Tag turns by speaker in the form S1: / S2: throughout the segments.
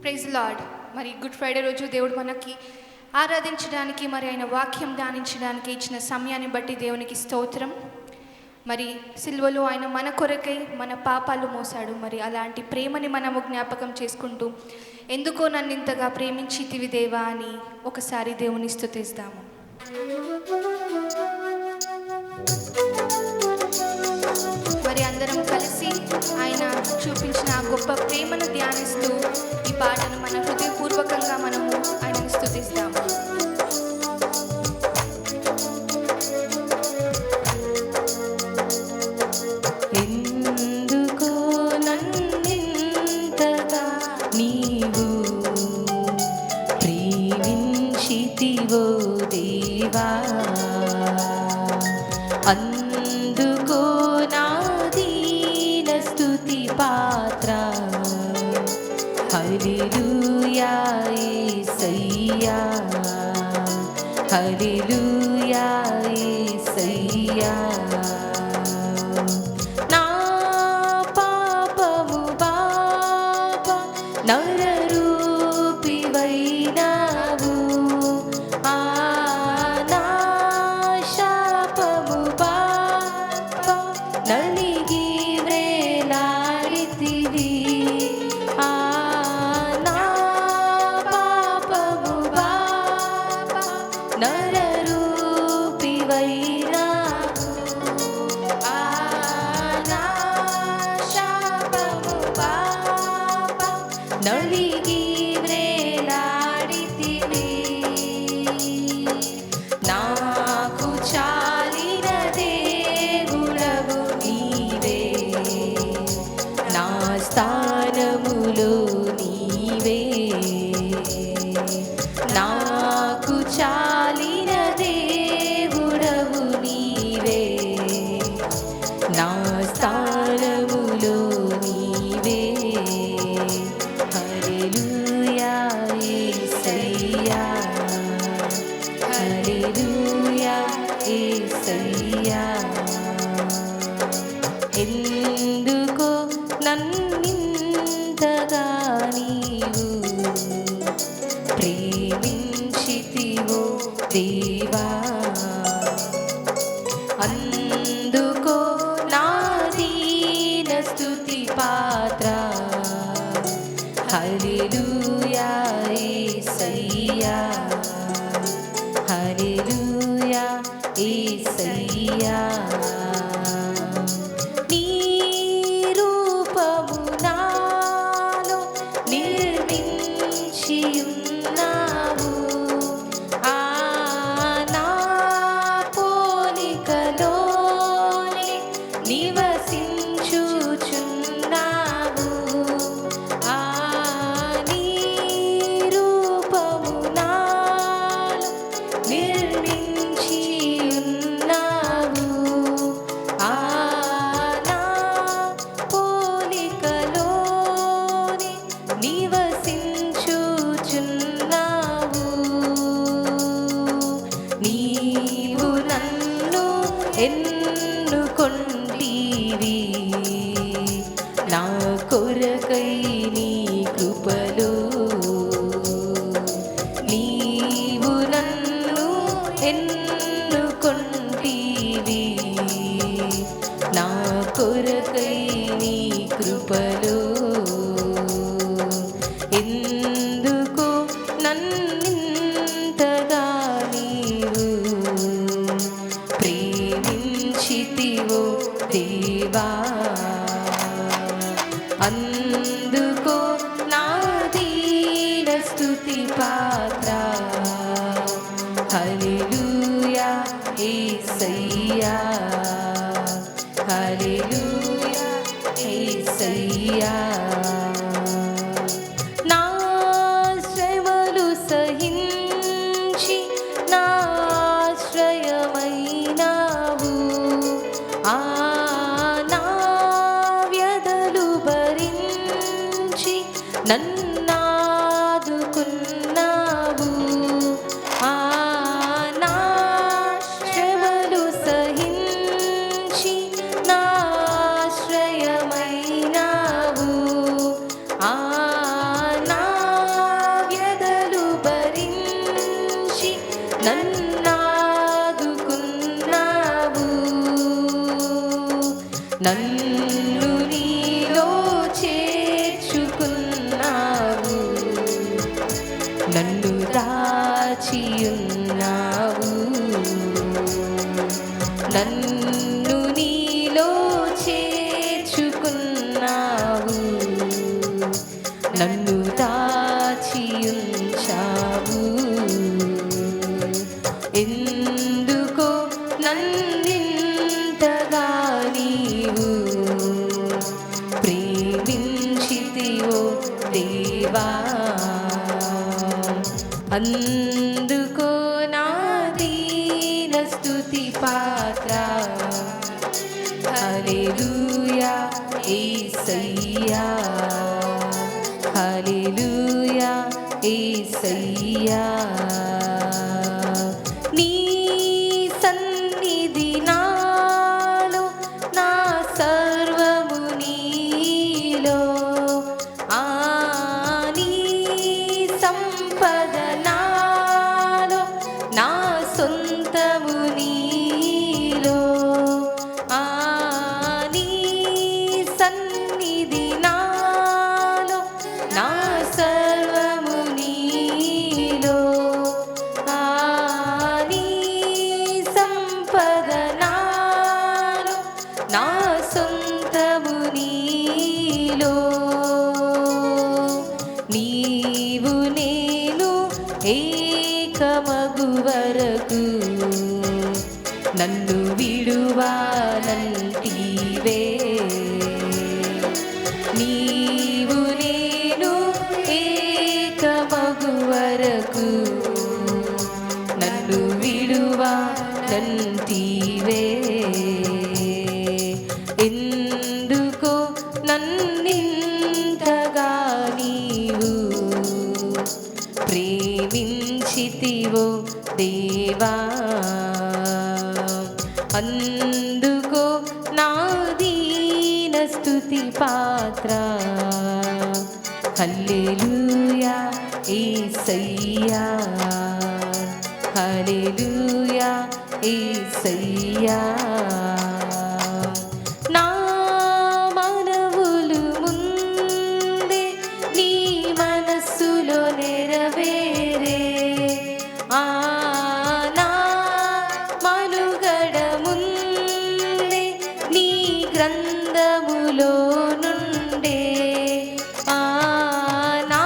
S1: Praise lord. మరి good Friday రోజు దేవుడు మనకి ఆరాధించడానికి, మరి ఆయన వాక్యం ధ్యానించడానికి ఇచ్చిన సమయాన్ని బట్టి దేవునికి స్తోత్రం. మరి సిల్వలో ఆయన మన కొరకై మన పాపాలు మోసాడు. మరి అలాంటి ప్రేమని మనము జ్ఞాపకం చేసుకుంటూ, ఎందుకో నన్ను ఇంతగా ప్రేమించితివి దేవా అని ఒకసారి దేవుని స్తుతిస్తాము. మరి అందరం కలిసి ఆయన చూపించిన గొప్ప ప్రేమను ధ్యానిస్తూ ఈ పాటను మన హృదయపూర్వకంగా మనము ఆయనను స్తుతిస్తాము.
S2: ఎందుకో నన్నింతగా నీవు ప్రేమించితివో దేవా, అందుకో నా దీన స్తుతి పాత్ర. హల్లెలూయా యేసయ్యా, హల్లెలూయా యేసయ్యా. నా పాపము బాప నరరూపివైనావు, నా శాపము బాప నలిగి వ్రేలాడితివి. నా పాపము బాప నరరూపివైనావు, నా శాపము బాప నలిగి వ్రేలాడితివి. నాకు చాలిన దేవుడవు నీవే, నా స్థానములో నీవే. నాకు చాలిన దేవుడవు నీవే, నా స్థానములో నీవే. హల్లెలూయా యేసయ్యా, హల్లెలూయా యేసయ్యా. ఎందుకో నన్నింతగా నీవు ప్రేమించితివో దేవా, అందుకో నా దీన స్తుతి పాత్ర. హల్లెలూయా యేసయ్యా, హల్లెలూయా యేసయ్యా. నీ రూపము నాలో నిర్మించియున్నావు, నా పోలికలోనే నివసించుచున్నావు. నీ రూపము నాలో నిర్మించియున్నావు, నా పోలికలోనే నివసించుచున్నావు. నీవు నన్ను ఎన్నుకొంటివి, నా కొరకై నీ కృపలో. నీవు నన్ను ఎన్నుకొంటివి, నా కొరకై నీ కృపలో. ఎందుకో నన్నింతగా నీవు ప్రేమించితివో దేవా, అందుకో నా దీన స్తుతి పాత్ర. హల్లెలూయా యేసయ్యా, హల్లెలూయా యేసయ్యా. నా శ్రమలు సహించి నా ఆశ్రయమైనావు, నా వ్యధలు భరించి నన్నాదుకున్నావు. నన్నాదుకున్నావు, నన్ను నీలో చేర్చుకున్నావు, నన్ను దాచియున్నావు, నన్ను నీలో చేర్చుకున్నావు, నన్ను దాచియుంచావు. ఎందుకో నన్నింతగా నీవు ప్రేమించితివో దేవా, అందుకో నా దీన స్తుతి పాత్ర. హల్లెలూయా యేసయ్యా, హల్లెలూయా యేసయ్యా. నీ సన్నిధి నాలో, నా సర్వము నీలో, నీ సంపద నాలో, నా సొంతము నీలో, నీ సన్నిధి నాలో, నా సర్వము నీలో, నీ సంపద నాలో, నా సొంతము నీలో. నీవు నేను ఏకమగు వరకు నన్ను విడువానంటివే, నీవు నేను ఏకమగు వరకు నన్ను విడువానంటివే. ఎందుకో నన్నింతగా నీవు ప్రేమించితివో దేవా, అందుకో నా దీన స్తుతి పాత్ర. హల్లెలూయా యేసయ్యా, హల్లెలూయా యేసయ్యా. నా మనవులు ముందే నీ మనస్సులో నెరవేరే, నా మనుగడ ముందే నీ గ్రంథములో నుండే, నా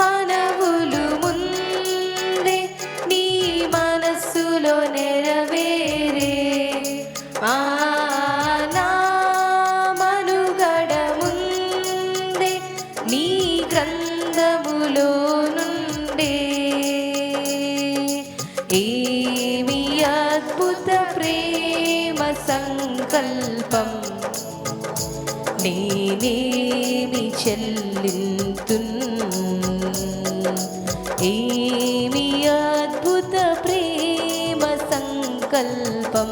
S2: మనవులు ముందే నీ మనస్సులో నెరవేరే, నా మనుగడ ముందే నీ గ్రంథములో నుండే. ఏమి అద్భుత ప్రేమ సంకల్పం, నేనేమి చెల్లింతున్. ఏమి అద్భుత ప్రేమ సంకల్పం,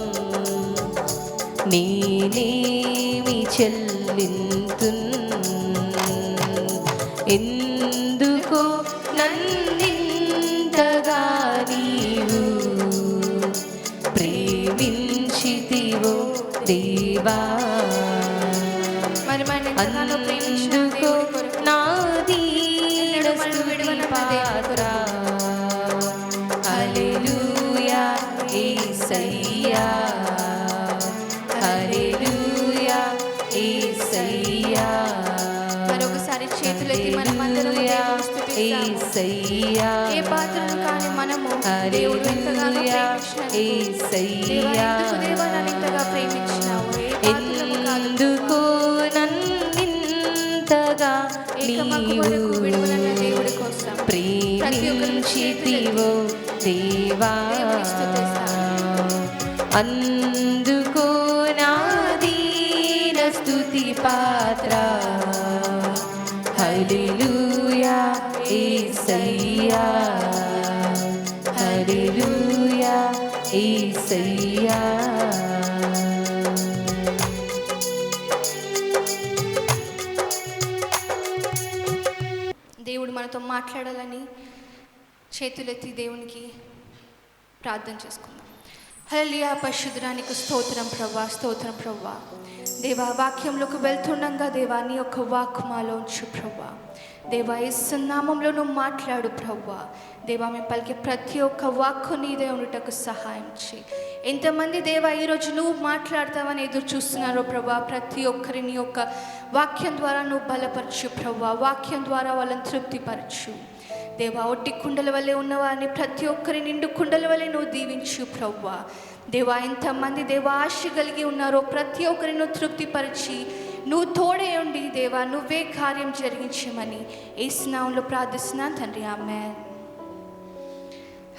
S2: నేనేమి చెల్లింతున్. ఎందుకో నన్నింతగా నీవు ప్రేమించితివో దేవా, అందుకో నా దీన స్తుతి పాత్ర. హల్లెలూయా యేసయ్యా, హల్లెలూయా యేసయ్యా.
S1: మరొకసారి చేతులెత్తి మనమందరం దేవుని స్తుతిస్తాము. ఏ పాత్రను కానీ మనము దేవుడు ఎంతగానో ప్రేమించినందుకు, దేవా ఎందుకు దేవా నన్ను ఇంతగా ప్రేమించినావు, ఏ పాత్రను కాదు
S2: ఎందుకో నన్నింతగా
S1: ఏకమగు వరకు విడువనన్న దేవుడి కోసం
S2: ప్రేమించితివో దేవా, అందుకో నా దీన స్తుతి పాత్ర. హల్లెలూయా యేసయ్యా, హల్లెలూయా యేసయ్యా.
S1: దేవుడు మనతో మాట్లాడాలని చేతులెత్తి దేవునికి ప్రార్థన చేసుకుందాం. హల్లెలూయా. పరిశుద్ధుడానికి స్తోత్రం ప్రభువా, స్తోత్రం ప్రభువా. దేవా, వాక్యంలోకి వెళ్తుండగా దేవా నీ యొక్క వాక్కు మాలో ఉంచు ప్రభువా. దేవా, యేసు నామములో నువ్వు మాట్లాడు ప్రభువా. దేవా, మేము పలికే ప్రతి ఒక్క వాక్కు నీదే ఉండుటకు సహాయం చేయి. ఎంతమంది దేవా ఈరోజు నువ్వు మాట్లాడతావని ఎదురు చూస్తున్నారో ప్రభువా, ప్రతి ఒక్కరిని యొక్క వాక్యం ద్వారా నువ్వు బలపరచు ప్రభువా. వాక్యం ద్వారా వాళ్ళని తృప్తిపరచు దేవా. ఒట్టి కుండల వల్లే ఉన్నవారిని ప్రతి ఒక్కరి నిండు కుండల వల్లే నువ్వు దీవించు ప్రభువా. దేవా, ఎంతమంది దేవా ఆశ కలిగి ఉన్నారో ప్రతి ఒక్కరిని నువ్వు తృప్తిపరిచి నువ్వు తోడే ఉండి దేవా నువ్వే కార్యం జరిగించమని యేసు నామములో ప్రార్థిస్తున్నాను తండ్రి. ఆమేన్.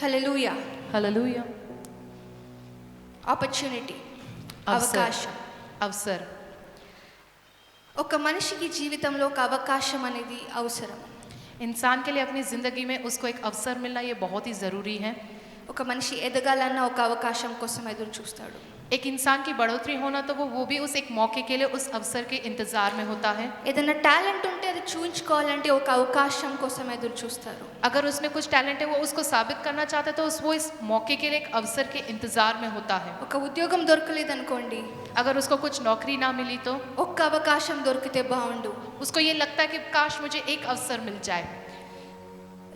S1: హల్లెలూయా.
S2: హల్లెలూయా.
S1: ఆపర్చునిటీ, అవకాశం.
S2: अवसर.
S1: ఒక మనిషికి జీవితంలో ఒక అవకాశం అనేది అవసరం.
S2: इंसान के लिए अपनी ज़िंदगी में उसको एक अवसर मिलना ये बहुत ही ज़रूरी है.
S1: ఒక మనిషి ఎదగాలన్న ఒక అవకాశం కోసం ఎదురు చూస్తాడు.
S2: एक इंसान की बढ़ोतरी होना तो वो भी उस एक मौके के लिए उस अवसर के इंतज़ार में होता है.
S1: ఏదైనా టాలెంట్ ఉంటే అది చూపించుకోవాలంటే ఒక అవకాశం కోసం ఎదురు చూస్తారు.
S2: अगर उसमें कुछ टैलेंट है वो उसको साबित करना चाहता है तो वो इस मौके के लिए एक अवसर के इंतज़ार में होता है.
S1: ఒక ఉద్యోగం దొరకలేదనుకోండి,
S2: अगर उसको कुछ नौकरी ना मिली तो
S1: ఒక్క అవకాశం దొరికితే బాగుండు.
S2: उसको ये लगता है कि काश मुझे एक अवसर मिल जाए.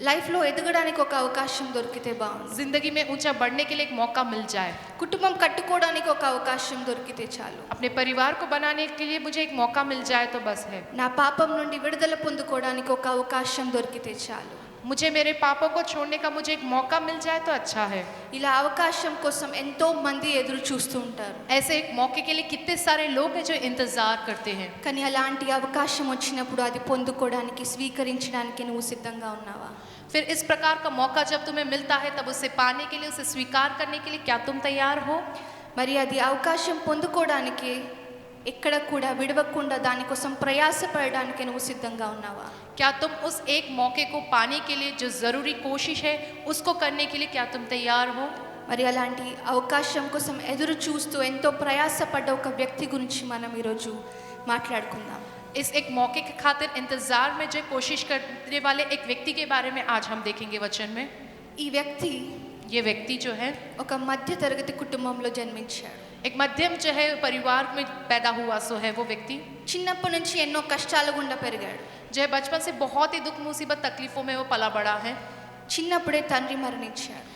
S1: లైఫ్లో ఎదగడానికి ఒక అవకాశం దొరికితే బాగుండు.
S2: ज़िंदगी में ऊंचा बढ़ने के लिए एक मौका मिल जाए.
S1: కుటుంబం కట్టుకోవడానికి ఒక అవకాశం దొరికితే చాలు.
S2: अपने परिवार को बनाने के लिए मुझे एक मौका मिल जाए तो बस है.
S1: నా పాపం నుండి విడుదల పొందుకోవడానికి ఒక అవకాశం దొరికితే చాలు.
S2: मुझे मेरे पापों को छोड़ने का मुझे एक मौका मिल जाए तो अच्छा है.
S1: ఇలా అవకాశం కోసం ఎంతో మంది ఎదురు చూస్తూ ఉంటారు.
S2: ऐसे एक मौके के लिए कितने सारे लोग हैं जो इंतजार करते हैं.
S1: కానీ అలాంటి అవకాశం వచ్చినప్పుడు అది పొందుకోవడానికి స్వీకరించడానికి నువ్వు సిద్ధంగా ఉన్నావా?
S2: फिर इस प्रकार का मौका जब तुम्हें मिलता है तब उसे पाने के लिए, उसे स्वीकार करने के लिए क्या तुम तैयार हो?
S1: మరి అది అవకాశం పొందుకోవడానికి ఎక్కడ కూడా విడవకుండా దానికోసం ప్రయాసపడడానికి నువ్వు సిద్ధంగా ఉన్నావా?
S2: क्या तुम उस एक मौके को पाने के लिए जो ज़रूरी कोशिश है उसको करने के लिए क्या तुम तैयार हो?
S1: మరి అలాంటి అవకాశం కోసం ఎదురు చూస్తూ ఎంతో ప్రయాసపడ్డ ఒక వ్యక్తి గురించి మనం ఈరోజు మాట్లాడుకుందాం.
S2: इस एक मौके के खातिर इंतजार में जो कोशिश करने वाले एक व्यक्ति के बारे में आज हम देखेंगे वचन में.
S1: ఈ వ్యక్తి
S2: ये व्यक्ति जो है
S1: ఒక మధ్య తరగతి కుటుంబంలో జన్మించాడు.
S2: एक मध्यम जो है परिवार में पैदा हुआ सो है वो व्यक्ति.
S1: చిన్నప్పటి నుంచి ఎన్నో కష్టాల గుండా పెరిగాడు.
S2: जो है बचपन से बहुत ही दुख मुसीबत तकलीफों में वो पला बड़ा है.
S1: చిన్నప్పుడే తండ్రి మరణించాడు.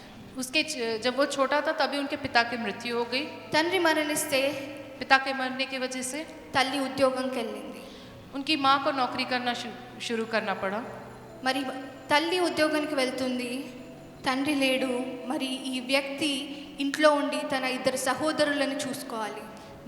S2: उसके जब वो छोटा था तभी उनके पिता की मृत्यु हो गई.
S1: తండ్రి మరణిస్తే
S2: पिता के मरने की वजह से
S1: తల్లి ఉద్యోగంకి వెళ్ళింది.
S2: उनकी माँ को नौकरी करना शुरू करना पड़ा.
S1: మరి తల్లి ఉద్యోగానికి వెళ్తుంది, తండ్రి లేడు. మరి ఈ వ్యక్తి ఇంట్లో ఉండి తన ఇద్దరు సహోదరులను చూసుకోవాలి.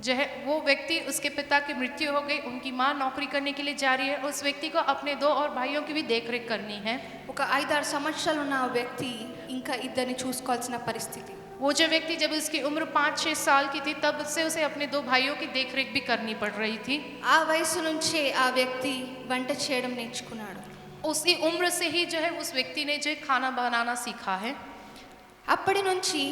S2: जो है वो వ్యక్తి उसके पिता की मृत्यु हो गई, उनकी माँ नौकरी करने के लिए जा रही है. उस व्यक्ति को अपने 2 और भाइयों की भी देखरेख करनी है.
S1: ఒక 5-6 సంవత్సరాలు ఉన్న ఆ వ్యక్తి ఇంకా ఇద్దరిని చూసుకోవాల్సిన పరిస్థితి.
S2: वो जो व्यक्ति जब उसकी उम्र 5-6 साल की थी तब से उसे अपने 2 भाइयों की देखरेख भी करनी पड़ रही थी.
S1: ఆ వయసు నుంచే ఆ వ్యక్తి వంట చేయడం నేర్చుకున్నాడు.
S2: उसी उम्र से ही जो है उस व्यक्ति ने जो है खाना बनाना सीखा है.
S1: అప్పటి నుంచి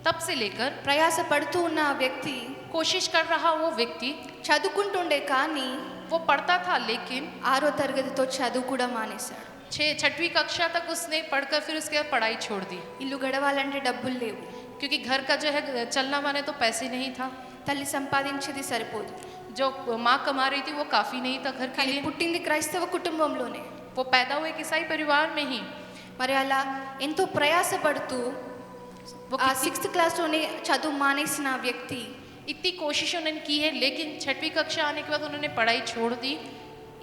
S2: तब से लेकर
S1: ప్రయాస పడుతూ ఉన్న ఆ వ్యక్తి
S2: कोशिश कर रहा वो व्यक्ति
S1: చదువుకుంటుండే కానీ
S2: वो पढ़ता था लेकिन
S1: 6వ తరగతితో చదువు కూడా మానేశాడు.
S2: 6वीं कक्षा तक उसने पढ़कर फिर उसके बाद पढ़ाई छोड़ दी.
S1: ఇల్లు గడవాలంటే డబ్బులు లేవు.
S2: क्योंकि घर का जो है चलना माने तो पैसे नहीं था.
S1: తల్లి సంపాదించేది సరిపోదు.
S2: जो माँ कमा रही थी वो काफ़ी नहीं था घर के
S1: కానీ
S2: लिए.
S1: పుట్టింది క్రైస్తవ కుటుంబంలోనే.
S2: वो पैदा हुए एक ईसाई परिवार में ही.
S1: మరి అలా ఎంతో ప్రయాసపడుతూ
S2: वो
S1: ఆ 6th క్లాస్లోనే చదువు మానేసిన ఆ వ్యక్తి
S2: इतनी कोशिश उन्होंने की है लेकिन 6वीं कक्षा आने के बाद उन्होंने पढ़ाई छोड़ दी.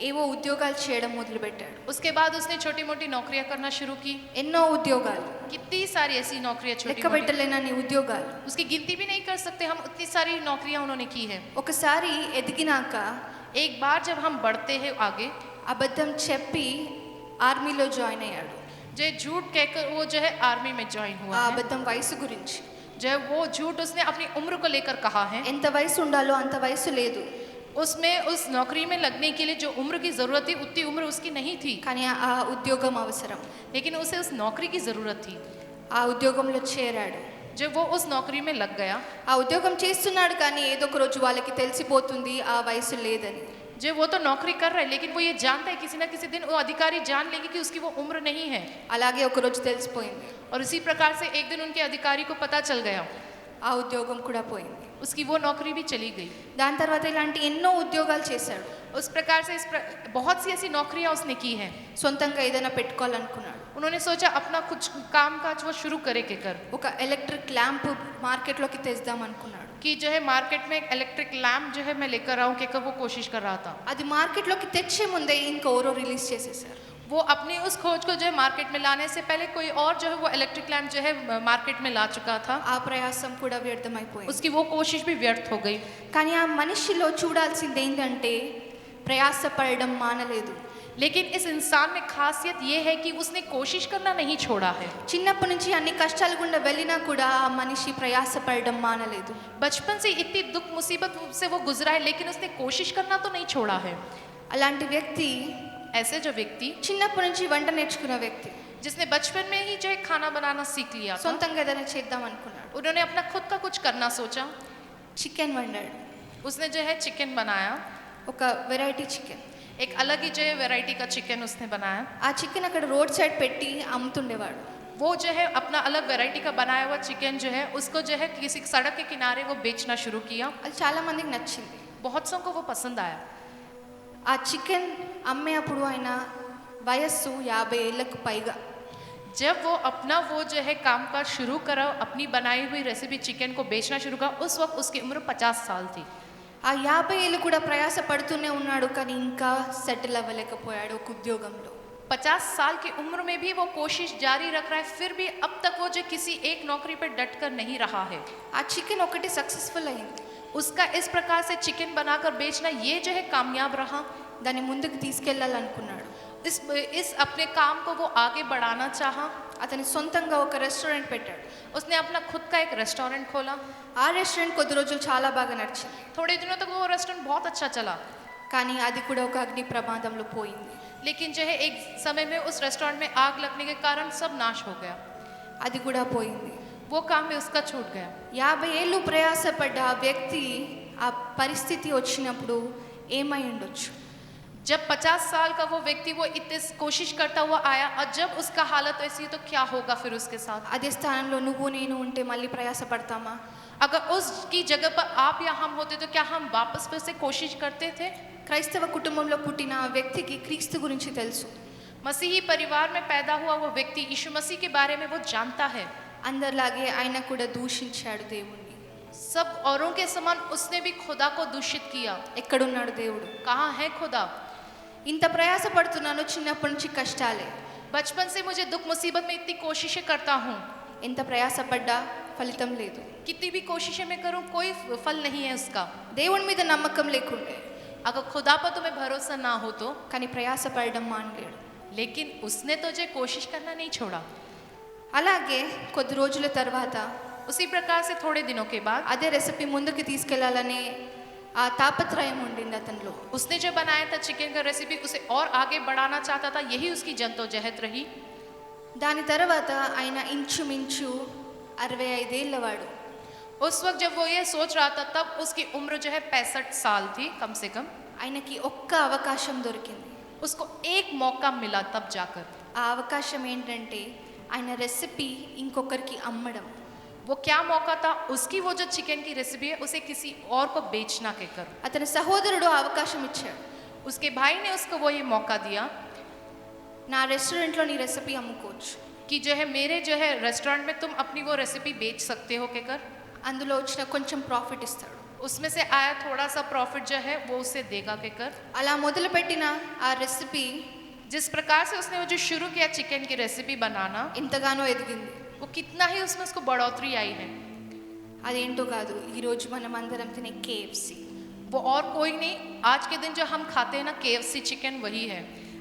S1: ఏవో ఉద్యోగాలు చేయడం మొదలుపెట్టాడు.
S2: उसके बाद उसने छोटी मोटी नौकरियां करना शुरू की.
S1: ఎన్నో ఉద్యోగాలు,
S2: कितनी सारी ऐसी नौकरियां छोटी
S1: లెక్క పెట్టలేనన్ని ఉద్యోగాలు.
S2: उसकी गिनती भी नहीं कर सकते हम, इतनी सारी नौकरियां उन्होंने की है.
S1: ఒకసారి ఎదిగినాక
S2: एक बार जब हम बढ़ते हैं आगे
S1: అబద్ధం చెప్పి ఆర్మీలో జాయిన్ అయ్యాడు.
S2: जो है झूठ कहकर वो जो है आर्मी में ज्वाइन
S1: ఆ
S2: हुआ है.
S1: అబద్ధం వయసు గురించి.
S2: जो है वो झूठ उसने अपनी उम्र को लेकर कहा है.
S1: ఎంత వయసు ఉండాలో అంత వయసు లేదు.
S2: उसमें उस नौकरी में लगने के लिए जो उम्र की ज़रूरत थी उतनी उम्र उसकी नहीं थी.
S1: కానీ ఆ ఉద్యోగం అవసరం.
S2: लेकिन उसे उस नौकरी की ज़रूरत थी.
S1: ఆ ఉద్యోగంలో చేరాడు.
S2: जब वो उस नौकरी में लग गया,
S1: ఆ ఉద్యోగం చేస్తున్నాడు కానీ ఏదో ఒక రోజు వాళ్ళకి తెలిసిపోతుంది ఆ వయసు లేదని.
S2: जो वो तो नौकरी कर रहा है लेकिन वो ये जानता है किसी ना किसी दिन वो अधिकारी जान लेंगे कि उसकी वो उम्र नहीं है।
S1: అలాగే ఒకరోజు తెలిసిపోయింది,
S2: और इसी प्रकार से एक दिन उनके अधिकारी को पता चल गया,
S1: ఆ ఉద్యోగం కూడా పోయింది.
S2: उसकी वो नौकरी भी चली गई।
S1: దాని తర్వాత ఇలాంటి ఎన్నో ఉద్యోగాలు చేశాడు.
S2: उस प्रकार से बहुत सी ऐसी नौकरियां उसने की हैं।
S1: సొంతంగా ఏదైనా పెట్టుకోవాలనుకున్నాడు.
S2: उन्होंने सोचा अपना कुछ काम काज वो शुरू करे के कर,
S1: ఒక ఎలక్ట్రిక్ ల్యాంప్ మార్కెట్లోకి తెద్దాం అనుకున్నాడు.
S2: कि जो है मार्केट में एक इलेक्ट्रिक लैम्प जो है मैं लेकर आऊं, कहकर वो कोशिश कर रहा था।
S1: అది మార్కెట్లోకి తెచ్చే ముందే ఇంకెవరో రిలీజ్ చేసేసారు.
S2: वो अपनी उस खोज को जो है मार्केट में लाने से पहले कोई और जो है वो इलेक्ट्रिक लैम्प जो है मार्केट में ला चुका था।
S1: ఆ ప్రయాసం కూడా వ్యర్థమైపోయింది.
S2: उसकी वो कोशिश भी व्यर्थ हो गई।
S1: కానీ ఆ మనిషిలో చూడాల్సింది ఏంటంటే ప్రయాసపడడం మానలేదు.
S2: लेकिन इस इंसान में खासियत ये है कि उसने कोशिश करना नहीं छोड़ा है।
S1: చిన్నప్పటి నుంచి అన్ని కష్టాల గుండా వెళ్ళినా కూడా ఆ మనిషి ప్రయాసపడడం మానలేదు.
S2: बचपन से इतनी दुख मुसीबत से वो गुजरा है लेकिन उसने कोशिश करना तो नहीं छोड़ा है।
S1: అలాంటి వ్యక్తి,
S2: ऐसे जो व्यक्ति
S1: చిన్నప్పటి నుంచి వంట నేర్చుకున్న వ్యక్తి,
S2: जिसने बचपन में ही जो है खाना बनाना सीख लिया था,
S1: సొంతంగా ఏదైనా చేద్దాం అనుకున్నాడు.
S2: उन्होंने अपना खुद का कुछ करना सोचा।
S1: చికెన్ వండాడు.
S2: उसने जो है चिकन बनाया,
S1: ఒక వెరైటీ చికెన్.
S2: एक अलग ही जो है वैरायटी का चिकन उसने बनाया।
S1: ఆ చికెన్ అక్కడ రోడ్ సైడ్ పెట్టి అమ్ముతుండేవాడు.
S2: वो जो है अपना अलग वैरायटी का बनाया हुआ चिकन जो है उसको जो है किसी सड़क के किनारे वो बेचना शुरू किया।
S1: అది చాలా మందికి నచ్చింది.
S2: बहुत सौ को वो पसंद आया।
S1: ఆ చికెన్ అమ్మే అప్పుడు ఆయన వయస్సు 50 ఏళ్ళకు పైగా.
S2: जब वो अपना वो जो है कामकाज शुरू करा, अपनी बनाई हुई रेसिपी चिकन को बेचना शुरू करा, उस वक्त उसकी उम्र 50 साल थी।
S1: ఆ 50 ఏళ్ళు కూడా ప్రయాస పడుతూనే ఉన్నాడు, కానీ ఇంకా సెటిల్ అవ్వలేకపోయాడు ఒక ఉద్యోగంలో.
S2: 50 साल की उम्र में भी वो कोशिश जारी रख रहा है, फिर भी अब तक वो जो किसी एक नौकरी पर डट कर नहीं रहा है।
S1: ఆ చికెన్ ఒకటి సక్సెస్ఫుల్ అయింది.
S2: उसका इस प्रकार से चिकन बनाकर बेचना ये जो है कामयाब रहा।
S1: దాన్ని ముందుకు తీసుకెళ్లాలనుకున్నాడు.
S2: इस अपने काम को वो आगे बढ़ाना चाहा।
S1: అతని సొంతంగా ఒక రెస్టారెంట్ పెట్టాడు.
S2: उसने अपना खुद का एक रेस्टोरेंट खोला।
S1: ఆ రెస్టారెంట్ కొద్ది రోజులు చాలా బాగా నడిచింది.
S2: थोड़े दिनों तक वो रेस्टोरेंट बहुत अच्छा चला,
S1: కానీ అది కూడా ఒక అగ్ని ప్రమాదంలో పోయింది.
S2: लेकिन जो है एक समय में उस रेस्टोरेंट में आग लगने के कारण सब नाश हो गया।
S1: అది కూడా పోయింది.
S2: वो काम भी उसका छूट गया।
S1: 50 ఏళ్ళు ప్రయాసపడ్డ ఆ వ్యక్తి ఆ పరిస్థితి వచ్చినప్పుడు ఏమై ఉండొచ్చు?
S2: जब 50 साल का वो व्यक्ति वो इतने कोशिश करता हुआ आया और जब उसका हालत ऐसी है तो क्या होगा फिर उसके साथ?
S1: అదే స్థానంలో నువ్వు నేను ఉంటే మళ్ళీ ప్రయాసపడతామా?
S2: अगर उसकी जगह पर आप या हम होते तो क्या हम वापस फिर से कोशिश करते थे?
S1: క్రైస్తవ కుటుంబంలో పుట్టిన ఆ వ్యక్తికి క్రీస్తు గురించి తెలుసు.
S2: मसीही परिवार में पैदा हुआ वो व्यक्ति यीशु मसीह के बारे में वो जानता है।
S1: అందరిలాగే ఆయన కూడా దూషించాడు దేవుణ్ణి.
S2: सब औरों के समान उसने भी खुदा को दूषित किया।
S1: ఎక్కడున్నాడు దేవుడు?
S2: कहाँ है खुदा?
S1: ఇంత ప్రయాసపడుతున్నాను, చిన్నప్పటి నుంచి కష్టాలే.
S2: बचपन से मुझे दुख मुसीबत में इतनी कोशिशें करता हूँ,
S1: ఎంత ప్రయాసపడ్డా ఫలితం లేదు.
S2: कितनी भी कोशिशें मैं करूँ कोई फल नहीं है उसका।
S1: దేవుని మీద నమ్మకం లేకుండే,
S2: अगर खुदा पर तुम्हें भरोसा ना हो तो,
S1: కానీ ప్రయాసపడడం మానలేడు.
S2: लेकिन उसने तो जो कोशिश करना नहीं छोड़ा।
S1: అలాగే కొద్ది రోజుల తర్వాత
S2: उसी प्रकार से थोड़े दिनों के बाद
S1: అదే రెసిపీ ముందుకు తీసుకెళ్లాలనే ఆ తాపత్రయం ఉండింది అతనిలో.
S2: उसने जो बनाया था चिकन का रेसिपी उसे और आगे बढ़ाना चाहता था, यही उसकी जद्दोजहद रही।
S1: దాని తర్వాత ఆయన ఇంచుమించు 65 ఏళ్ళవాడు.
S2: उस वक्त जब वो ये सोच रहा था तब उसकी उम्र जो है 65 साल थी कम से कम।
S1: ఆయనకి ఒక్క అవకాశం దొరికింది.
S2: उसको एक मौका मिला तब जाकर।
S1: ఆ అవకాశం ఏంటంటే ఆయన రెసిపీ ఇంకొకరికి అమ్మడం.
S2: वो क्या मौका था? उसकी वो जो चिकन की रेसिपी है उसे किसी और को बेचना कहकर।
S1: అతని సహోదరుడు ఆ అవకాశం ఇచ్చాడు.
S2: उसके भाई ने उसको वो ये मौका दिया
S1: నా రెస్టారెంట్లో నీ రెసిపీ అమ్ముకోవచ్చు,
S2: कि जो है मेरे जो है रेस्टोरेंट में तुम अपनी वो रेसिपी बेच सकते हो कहकर।
S1: అందులో వచ్చిన కొంచెం ప్రాఫిట్ ఇస్తాడు.
S2: उसमें से आया थोड़ा सा प्रॉफिट जो है वो उसे देगा कहकर।
S1: అలా మొదలుపెట్టిన ఆ రెసిపీ
S2: जिस प्रकार से उसने वो जो शुरू किया चिकन की रेसिपी बनाना,
S1: ఎంతగానో ఎదిగింది.
S2: वो कितना ही उसमें उसको बढ़ोतरी आई है।
S1: అదేంటో కాదు, ఈరోజు మనం అందరం తినే KFC.
S2: वो और कोई नहीं, आज के दिन जो हम खाते हैं ना KFC चिकन वही है।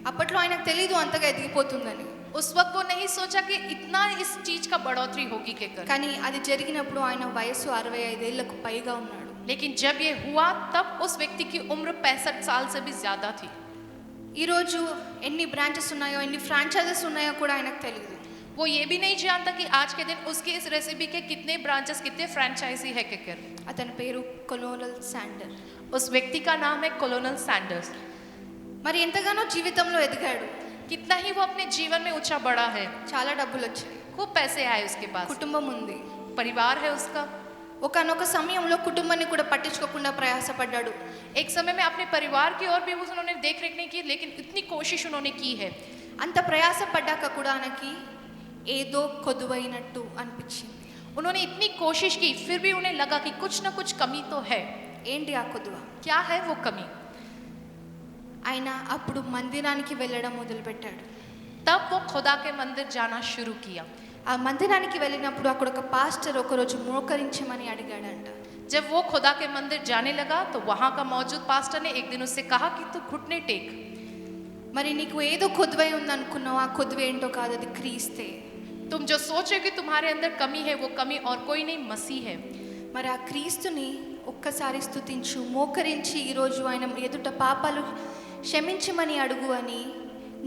S1: అప్పట్లో ఆయనకు తెలీదు అంతగా ఎదిగిపోతుందని,
S2: उस वक्त वो नहीं सोचा कि इतना इस चीज का बढ़ोतरी होगी कहकर।
S1: కానీ అది జరిగినప్పుడు ఆయన వయసు 65 ఏళ్లకు పైగా ఉన్నాడు.
S2: लेकिन जब ये हुआ तब उस व्यक्ति की उम्र 65 साल से भी ज्यादा थी।
S1: ఈరోజు ఎన్ని బ్రాంచెస్ ఉన్నాయో, ఎన్ని ఫ్రాంచైజెస్ ఉన్నాయో కూడా ఆయనకు తెలియదు.
S2: वो ये भी नहीं जानता कि आज के दिन उसकी इस रेसिपी के कितने ब्रांचेस, कितने फ्रेंचाइजी है कहकर।
S1: అతని పేరు కొలోనల్ శాండర్.
S2: उस व्यक्ति का नाम है कोलोनल सैंडर्स।
S1: మరి ఎంతగానో జీవితంలో ఎదిగాడు,
S2: कितना ही वो अपने जीवन में ऊंचा बढ़ा है,
S1: చాలా డబ్బులు వచ్చాయి,
S2: खूब पैसे आए उसके पास,
S1: కుటుంబం ఉంది.
S2: परिवार है उसका।
S1: ఒకనొక సమయంలో కుటుంబాన్ని కూడా పట్టించుకోకుండా ప్రయాసపడ్డాడు.
S2: एक समय में अपने परिवार की ओर भी उन्होंने देख रेख नहीं की, लेकिन इतनी कोशिश उन्होंने की है।
S1: అంత ప్రయాసపడ్డాక కూడా ఆయనకి ఏదో కొదువైనట్టు అనిపించింది.
S2: उन्होंने इतनी कोशिश की, फिर भी उन्हें लगा कि कुछ ना कुछ कमी तो है।
S1: ఏంటి ఆ కొదువ?
S2: क्या है वो कमी?
S1: ఆయన అప్పుడు మందిరానికి వెళ్ళడం మొదలుపెట్టాడు.
S2: तब वो खुदा के मंदिर जाना शुरू किया।
S1: ఆ మందిరానికి వెళ్ళినప్పుడు అక్కడ ఒక పాస్టర్ ఒకరోజు మోకరించమని అడిగాడంట.
S2: जब वो खुदा के मंदिर जाने लगा तो वहाँ का मौजूद पास्टर ने एक दिन उससे कहा कि तू घुटने टेक।
S1: మరి నీకు ఏదో కొదువై ఉందనుకున్నావు, ఆ కొదువ ఏంటో కాదు, అది క్రీస్తే.
S2: तुम जो सोच रहे हो कि तुम्हारे अंदर कमी है, वो कमी और कोई नहीं, मसीह है।
S1: మరి ఆ క్రీస్తుని ఒక్కసారి స్తుతించు, మోకరించి ఈరోజు ఆయన ఎదుట పాపాలు క్షమించమని అడుగు అని,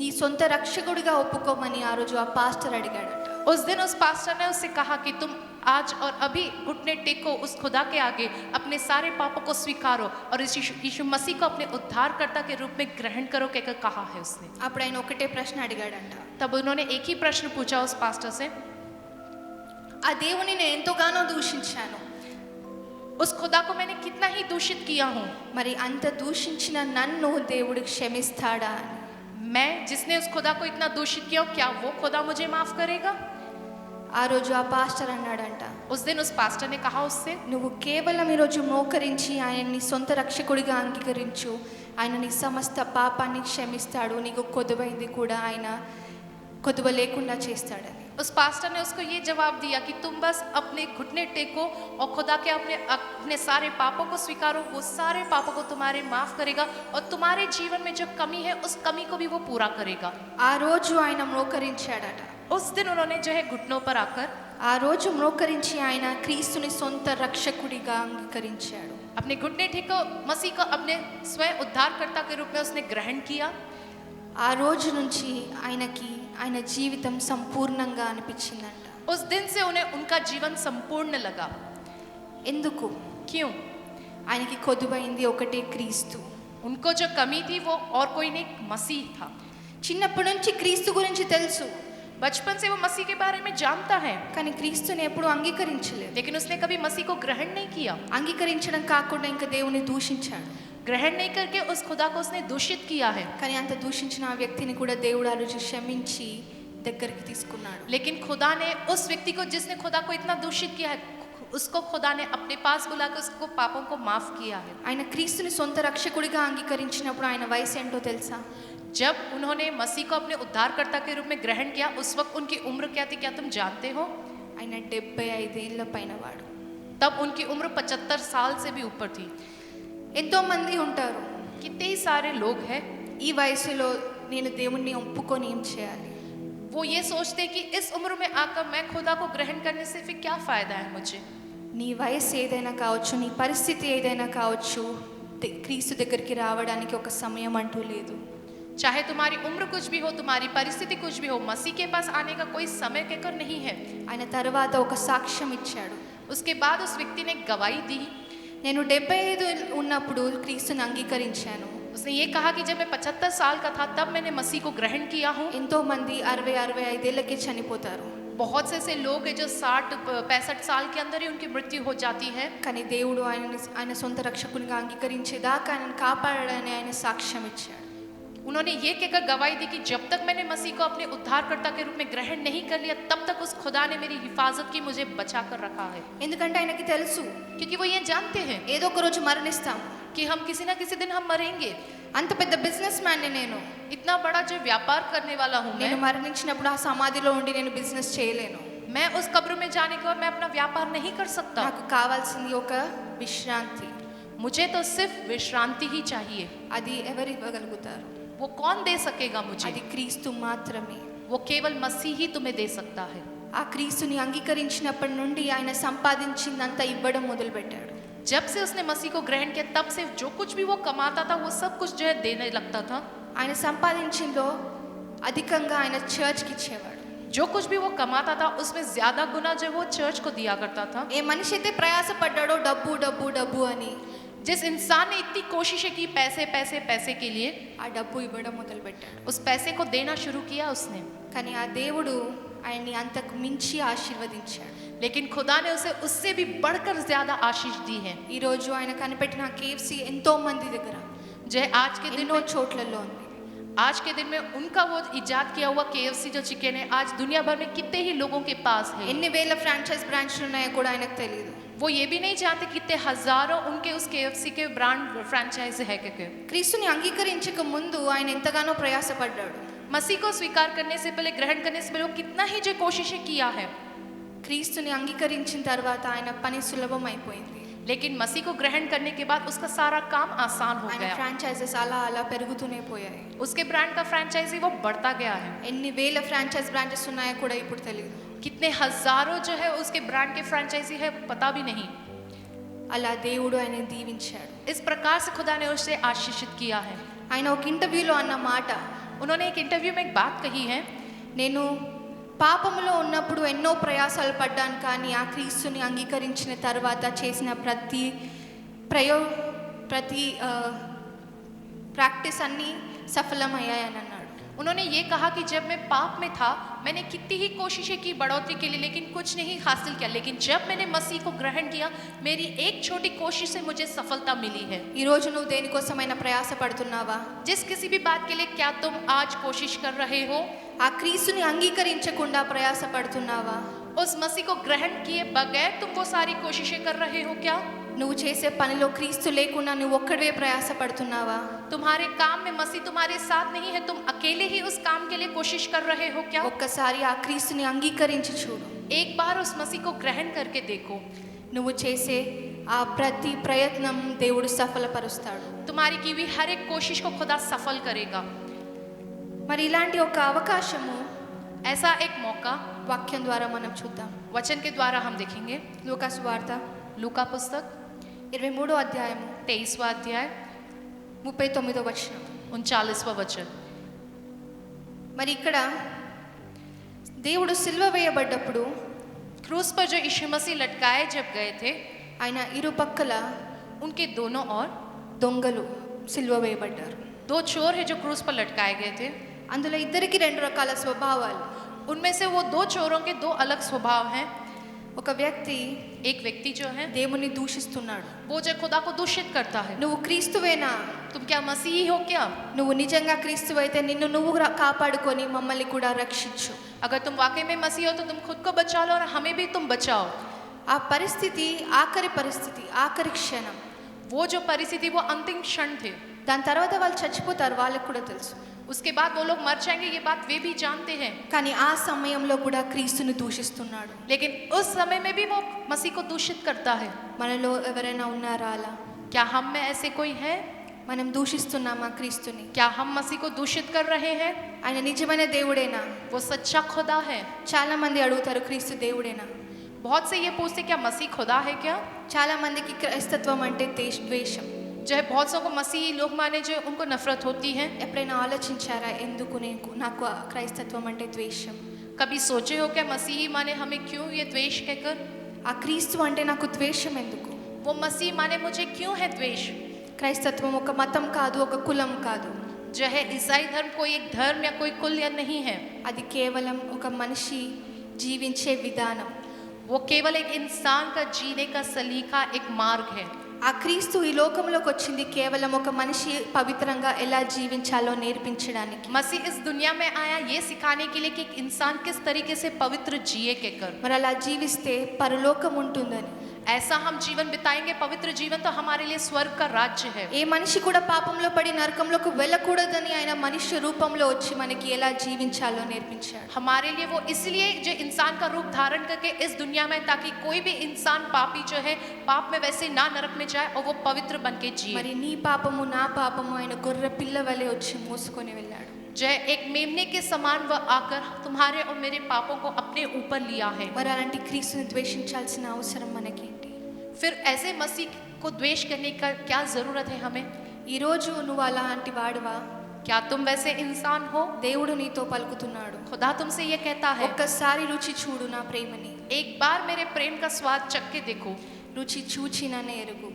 S1: నీ సొంత రక్షకుడిగా ఒప్పుకోమని ఆ రోజు ఆ పాస్టర్ అడిగాడట.
S2: उस दिन उस पास्टर ने उससे कहा कि तुम आज और अभी घुटने टेको उस खुदा के आगे, अपने सारे पापों को स्वीकारो और इस यीशु मसीह को अपने उद्धारकर्ता के रूप में ग्रहण करो, कहकर कहा है उसने।
S1: అప్పుడు ఆయన ఒకటే ప్రశ్న అడిగాడంట.
S2: तब उन्होंने एक ही प्रश्न पूछा उस पास्टर से,
S1: ఆ దేవుని నేను ఎంతగానో దూషించాను,
S2: उस खुदा को मैंने कितना ही दूषित किया हूँ,
S1: మరి అంత దూషించిన నన్ను దేవుడు క్షమిస్తాడా అని.
S2: मैं जिसने उस खुदा को इतना दूषित किया हूँ, क्या वो खुदा मुझे माफ करेगा?
S1: ఆ రోజు ఆ పాస్టర్ అన్నాడంట,
S2: उस दिन उस पास्टर ने कहा उससे,
S1: నువ్వు కేవలం ఈరోజు మోకరించి ఆయన్ని సొంత రక్షకుడిగా అంగీకరించు, ఆయన నీ సమస్త పాపాన్ని క్షమిస్తాడు, నీకు కొదువైంది కూడా ఆయన కొదువ లేకుండా చేస్తాడని.
S2: उस पास्टर ने उसको ये जवाब दिया कि तुम बस अपने घुटने टेको और खुदा के अपने सारे पापों को स्वीकारो, वो सारे पापों को तुम्हारे माफ करेगा और तुम्हारे जीवन में जो कमी है उस कमी को भी वो पूरा करेगा।
S1: ఆ రోజు ఆయన మోకరించాడట.
S2: उस दिन उन्होंने जो है घुटनों पर आकर
S1: ఆ రోజు మోకరించి ఆయన క్రీస్తుని సొంత రక్షకుడిగా అంగీకరించాడు.
S2: अपने घुटने टेको, मसीह को अपने स्वयं उद्धारकर्ता के रूप में उसने ग्रहण किया।
S1: ఆ రోజు నుంచి ఆయనకి ఆయన జీవితం సంపూర్ణంగా అనిపించిందంట.
S2: उस दिन से उन्हें उनका जीवन संपूर्ण लगा।
S1: ఎందుకు?
S2: क्यों?
S1: ఆయనకి కొదువైంది ఒకటే క్రీస్తు.
S2: उनको जो कमी थी वो और कोई नहीं, मसीह था।
S1: చిన్నప్పటి నుంచి క్రీస్తు గురించి తెలుసు,
S2: बचपन से वो मसीह के बारे में जानता है,
S1: కానీ క్రీస్తుని ఎప్పుడు అంగీకరించలేదు.
S2: लेकिन उसने कभी मसीह को ग्रहण नहीं किया।
S1: అంగీకరించడం కాకుండా ఇంకా దేవుని దూషించాడు.
S2: ग्रहण नहीं करके उस खुदा को उसने दूषित किया है।
S1: కానీ అంత దూషించిన ఆ వ్యక్తిని కూడా దేవుడు ఆ రోజు క్షమించి దగ్గరికి తీసుకున్నాడు.
S2: लेकिन खुदा ने उस व्यक्ति को जिसने खुदा को इतना दूषित किया है, उसको खुदा ने अपने पास बुलाकर उसको पापों को माफ किया है।
S1: ఆయన క్రీస్తుని సొంత రక్షకుడిగా అంగీకరించినప్పుడు ఆయన వయసు ఏంటో తెలుసా?
S2: जब उन्होंने मसीह को अपने उद्धारकर्ता के रूप में ग्रहण किया, उस वक्त उनकी उम्र क्या थी, क्या तुम जानते हो?
S1: ఆయన 75 ఏళ్ల పైన వాడు.
S2: तब उनकी उम्र 75 साल से भी ऊपर थी।
S1: ఎంతో మంది ఉంటారు,
S2: कितने ही सारे लोग हैं,
S1: ఈ వయసులో నేను దేవుణ్ణి ఒప్పుకొని ఏం చేయాలి,
S2: वो ये सोचते कि इस उम्र में आकर मैं खुदा को ग्रहण करने से फिर क्या फायदा है मुझे।
S1: నీ వయసు ఏదైనా కావచ్చు, నీ పరిస్థితి ఏదైనా కావచ్చు, క్రీస్తు దగ్గరికి రావడానికి ఒక సమయం అంటూ లేదు.
S2: चाहे तुम्हारी उम्र कुछ भी हो, तुम्हारी परिस्थिति कुछ भी हो, मसीह के पास आने का कोई समय कहकर नहीं है।
S1: ఆయన తర్వాత ఒక సాక్ష్యం ఇచ్చాడు.
S2: उसके बाद उस व्यक्ति ने गवाही दी।
S1: నేను 75 ఉన్నప్పుడు క్రీస్తుని అంగీకరించాను.
S2: उसने ये कहा कि जब मैं 75 साल का था तब मैंने मसीह को ग्रहण किया हूँ।
S1: ఎంతో మంది 60-65 ఏళ్ళకే చనిపోతారు,
S2: बहुत से ऐसे लोग हैं जो 60-65 साल के अंदर ही उनकी मृत्यु हो जाती है।
S1: కానీ దేవుడు ఆయన సొంత రక్షకునిగా అంగీకరించేదాకా ఆయనను కాపాడాడని ఆయన సాక్ష్యం ఇచ్చాడు.
S2: उन्होंने ये कहकर गवाही दी कि जब तक मैंने मसीह को अपने उद्धारकर्ता के रूप में ग्रहण नहीं कर लिया, तब तक उस खुदा ने मेरी हिफाजत की, मुझे बचा कर रखा है।
S1: ఎందుకంటే ఆయనకి తెలుసు
S2: क्योंकि वो ये जानते हैं
S1: ఏదో ఒక రోజు మరణిస్తాం.
S2: कि हम किसी ना किसी दिन हम मरेंगे।
S1: అంత పెద్ద బిజినెస్ మ్యాన్ నేను,
S2: इतना बड़ा जो व्यापार करने वाला हूँ
S1: నేను మరణించినప్పుడు ఆ సమాధిలో ఉండి నేను బిజినెస్ చేయలేను.
S2: मैं उस कब्र में जाने के बाद मैं अपना व्यापार नहीं कर सकता।
S1: నాకు కావాల్సింది ఒక విశ్రాంతి.
S2: मुझे तो सिर्फ विश्रांति ही चाहिए।
S1: అది ఎవరు ఇవ్వగలుగుతారు?
S2: वो कौन दे सकेगा मुझे?
S1: అది క్రీస్తు మాత్రమే.
S2: वो केवल मसीह ही तुम्हें दे सकता है।
S1: ఆ క్రీస్తుని అంగీకరించినప్పటి నుండి ఆయన సంపాదించిందంతా ఇవ్వడం మొదలుపెట్టాడు.
S2: जब से उसने मसीह को ग्रहण किया तब से जो कुछ भी वो कमाता था वो सब कुछ जो है देने लगता था।
S1: ఆయన సంపాదించిందో అధికంగా ఆయన చర్చ్కి ఇచ్చేవాడు.
S2: जो कुछ भी वो कमाता था उसमें ज्यादा गुना जो वो चर्च को दिया करता था।
S1: ఏ మనిషి అయితే ప్రయాసపడ్డాడో డబ్బు డబ్బు డబ్బు అని,
S2: जिस इंसान ने इतनी कोशिशें की पैसे पैसे पैसे के लिए,
S1: ఆ డబ్బు ఇవ్వడం మొదలుపెట్టాడు.
S2: उस पैसे को देना शुरू किया उसने,
S1: కానీ ఆ దేవుడు ఆయన్ని అంతకు మించి ఆశీర్వదించాడు.
S2: लेकिन खुदा ने उसे उससे भी बढ़कर ज्यादा आशीष दी है।
S1: ఈరోజు ఆయన కనిపెట్టిన కేఎఫ్సి ఎంతో మంది దగ్గర
S2: जो आज के दिन
S1: ఎన్నో
S2: में
S1: చోట్లలో ఉంది.
S2: आज के दिन में उनका वो इजाद किया हुआ KFC जो चिकन है आज दुनिया भर में कितने ही लोगों के पास है।
S1: ఎన్ని వేల ఫ్రాంచైజ్ బ్రాంచ్లు ఉన్నాయో కూడా ఆయనకు తెలియదు.
S2: वो ये भी नहीं जानते कितने हजारों उनके उस KFC के ब्रांड फ्रेंचाइज है क्या।
S1: క్రీస్తుని అంగీకరించక ముందు ఆయన ఎంతగానో ప్రయాసపడ్డాడు.
S2: मसीह को स्वीकार करने से पहले, ग्रहण करने से पहले वो कितना ही जो कोशिशें किया है,
S1: క్రీస్తుని అంగీకరించిన తర్వాత ఆయన పని సులభం అయిపోయింది.
S2: लेकिन मसीह को ग्रहण करने के बाद उसका सारा काम आसान हो
S1: ఆయన
S2: गया।
S1: ఫ్రాంచైజెస్ అలా అలా పెరుగుతూనే పోయాయి.
S2: उसके ब्रांड का फ्रेंचाइजी वो बढ़ता गया है।
S1: ఎన్ని వేల ఫ్రాంచైజ్ బ్రాంచెస్ ఉన్నాయో కూడా ఇప్పుడు తెలియదు.
S2: कितने हजारों जो है उसके ब्रांड के फ्रेंचाइजी है पता भी नहीं।
S1: అలా దేవుడు ఆయన దీవించాడు.
S2: इस प्रकार से खुदा ने उसे आशीषित किया है।
S1: ఆయన ఒక ఇంటర్వ్యూలో అన్న మాట,
S2: उन्होंने एक इंटरव्यू में एक बात कही है,
S1: నేను పాపములో ఉన్నప్పుడు ఎన్నో ప్రయాసాలు పడ్డాను, కానీ ఆ క్రీస్తుని అంగీకరించిన తర్వాత చేసిన ప్రతి ప్రాక్టీస్ అన్నీ సఫలమయ్యాయని అన్నాడు.
S2: उन्होंने ये कहा कि जब मैं पाप में था मैंने कितनी ही कोशिशें की बढ़ोतरी के लिए, लेकिन कुछ नहीं हासिल किया, लेकिन जब मैंने मसीह को ग्रहण किया मेरी एक छोटी कोशिश से मुझे सफलता मिली है।
S1: ఈరోజు నువ్వు దేనికోసమైనా ప్రయాస పడుతున్నావా?
S2: जिस किसी भी बात के लिए क्या तुम आज कोशिश कर रहे हो?
S1: ఆ క్రీస్తుని అంగీకరించకుండా ప్రయాస పడుతున్నావా?
S2: उस मसीह को ग्रहण किए बगैर तुम वो सारी कोशिशें कर रहे हो क्या?
S1: నువ్వు చేసే పనిలో క్రీస్తు లేకుండా నువ్వు ఒక్కడివే ప్రయాస పడుతున్నావా?
S2: तुम्हारे काम में मसीह तुम्हारे साथ नहीं है, तुम अकेले ही उस काम के लिए कोशिश कर रहे हो क्या?
S1: ఒక్కసారి ఆ క్రీస్తుని అంగీకరించి చూడు.
S2: एक बार उस मसीह को ग्रहण करके देखो।
S1: నువ్వు చేసే ఆ ప్రతి ప్రయత్నం దేవుడు సఫలపరుస్తాడు.
S2: तुम्हारी की हुई हर एक कोशिश को खुदा सफल करेगा।
S1: మరి ఇలాంటి ఒక అవకాశము
S2: ऐसा एक मौका
S1: వాక్యం ద్వారా మనం చూద్దాం.
S2: वचन के द्वारा हम देखेंगे।
S1: లూకా సువార్త
S2: लूका पुस्तक
S1: 23వ అధ్యాయము
S2: 23वां अध्याय
S1: 39వ వచనం.
S2: 39वां वचन।
S1: మరి ఇక్కడ దేవుడు సిలువ వేయబడ్డప్పుడు
S2: क्रूस पर जो यीशु मसीह लटकाए जब गए थे,
S1: ఆయన ఇరుపక్కల
S2: उनके दोनों ओर
S1: దొంగలు సిలువ వేయబడ్డారు.
S2: दो चोर है जो क्रूस पर लटकाए गए थे।
S1: అందులో ఇద్దరికి రెండు రకాల స్వభావాలు.
S2: उनमें से वो दो चोरों के दो अलग स्वभाव हैं।
S1: ఒక వ్యక్తి
S2: एक व्यक्ति जो है
S1: దేవుని దూషిస్తున్నాడు.
S2: वो जो खुदा को दूषित करता है।
S1: నువ్వు క్రీస్తువేనా?
S2: तुम क्या मसीही हो क्या?
S1: నువ్వు నిజంగా క్రీస్తువైతే నిన్ను నువ్వు కాపాడుకొని మమ్మల్ని కూడా రక్షించు.
S2: अगर तुम वाकई में मसीह हो तो तुम खुद को बचा लो और हमें भी तुम बचाओ।
S1: ఆ పరిస్థితి ఆఖరి పరిస్థితి, ఆఖరి క్షణం.
S2: वो जो परिस्थिति वो अंतिम क्षण थे।
S1: దాని తర్వాత వాళ్ళు చచ్చిపోతారు, వాళ్ళకి కూడా తెలుసు.
S2: उसके बाद वो लोग मर जाएंगे, ये बात वे भी जानते हैं।
S1: కానీ ఆ సమయంలో కూడా క్రీస్తుని దూషిస్తున్నాడు.
S2: लेकिन उस समय में भी वो मसीह को दूषित करता है।
S1: మనలో ఎవరైనా ఉన్నారా అలా?
S2: क्या हम में ऐसे कोई है?
S1: మనం దూషిస్తున్నామా క్రీస్తుని?
S2: क्या हम मसीह को दूषित कर रहे हैं?
S1: ఆయన నిజమైన దేవుడేనా?
S2: वो सच्चा खुदा है।
S1: చాలా మంది అడుగుతారు, క్రీస్తు దేవుడేనా?
S2: बहुत से ये पूछते क्या मसीह खुदा है क्या?
S1: చాలా మందికి క్రైస్తత్వం అంటే ద్వేషం.
S2: जो है बहुत सौ को मसीही लोग माने जो उनको नफरत होती है।
S1: ఎప్పుడైనా ఆలోచించారా ఎందుకు నాకు ఆ క్రైస్తత్వం అంటే ద్వేషం?
S2: कभी सोचे हो क्या मसीही माने हमें क्यों ये द्वेष कहकर?
S1: ఆ క్రీస్తు అంటే నాకు ద్వేషం ఎందుకు?
S2: वो मसीह माने मुझे क्यों है द्वेष?
S1: క్రైస్తత్వం ఒక మతం కాదు, ఒక కులం కాదు.
S2: जो है ईसाई धर्म कोई एक धर्म या कोई कुल या नहीं है।
S1: అది కేవలం ఒక మనిషి జీవించే విధానం.
S2: वो केवल एक इंसान का जीने का सलीका, एक मार्ग है।
S1: ఆ క్రీస్తు ఈ లోకంలోకి వచ్చింది కేవలం ఒక మనిషి పవిత్రంగా ఎలా జీవించాలో నేర్పించడానికి.
S2: मसीह इस दुनिया में आया ये सिखाने के लिए कि एक इंसान किस तरीके से पवित्र जिए के कर।
S1: మరి అలా జీవిస్తే పరలోకం ఉంటుందని.
S2: ऐसा हम जीवन बिताएंगे पवित्र जीवन तो हमारे लिए स्वर्ग का राज्य है।
S1: ఏ మనిషి కూడా పాపంలో పడి నరకంలోకి వెళ్ళకూడదని ఆయన మనుష్య రూపంలో వచ్చి మనకి ఎలా జీవించాలో నేర్పించాడు.
S2: हमारे लिए वो इसलिए जो इंसान का रूप धारण करके इस दुनिया में, ताकि कोई भी इंसान पापी जो है पाप में वैसे ना नरक में जाए और वो पवित्र बन के जिए।
S1: మరి నీ పాపము నా పాపము ఆయన గొర్రె పిల్ల వలె వచ్చి మోసుకొని వెళ్ళాడు.
S2: जो एक मेमने के समान वह आकर तुम्हारे और मेरे पापों को अपने ऊपर लिया है।
S1: మరి అలాంటి క్రీస్తుని ద్వేషించాల్సిన అవసరం మనకేంటి?
S2: फिर ऐसे मसीह को द्वेष करने का क्या जरूरत है हमें?
S1: ఈ రోజు నువ్వు అలాంటి వాడువా?
S2: क्या तुम वैसे इंसान हो?
S1: దేవుడు నీతో పలుకుతున్నాడు.
S2: खुदा तुमसे ये कहता है
S1: ఒక్కసారి రుచి చూడు నా ప్రేమని.
S2: एक बार मेरे प्रेम का स्वाद चख के देखो।
S1: రుచి చూచిననే ఎరుగు.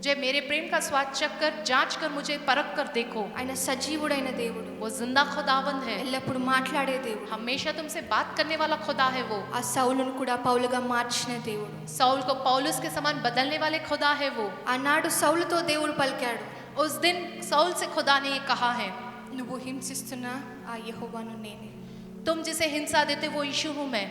S2: मुझे मेरे प्रेम का स्वाद चख कर जांच कर मुझे परख कर देखो।
S1: ఆయన సజీవుడైన దేవుడు,
S2: वो जिंदा खुदावंद है,
S1: ఎల్లప్పుడు మాట్లాడే దేవుడు,
S2: हमेशा तुमसे बात करने वाला खुदा है वो।
S1: ఆ సౌలును కూడా పౌలుగా మార్చిన దేవుడు.
S2: साउल को पौलुस के समान बदलने वाले खुदा है वो।
S1: ఆనాడు సౌలుతో దేవుడు పలికాడు,
S2: उस दिन साउल से खुदा ने ये कहा है,
S1: నువ్వు హింసిస్తున్న ఆ యెహోవాను నేనే.
S2: तुम जिसे हिंसा देते वो यीशु हूँ मैं।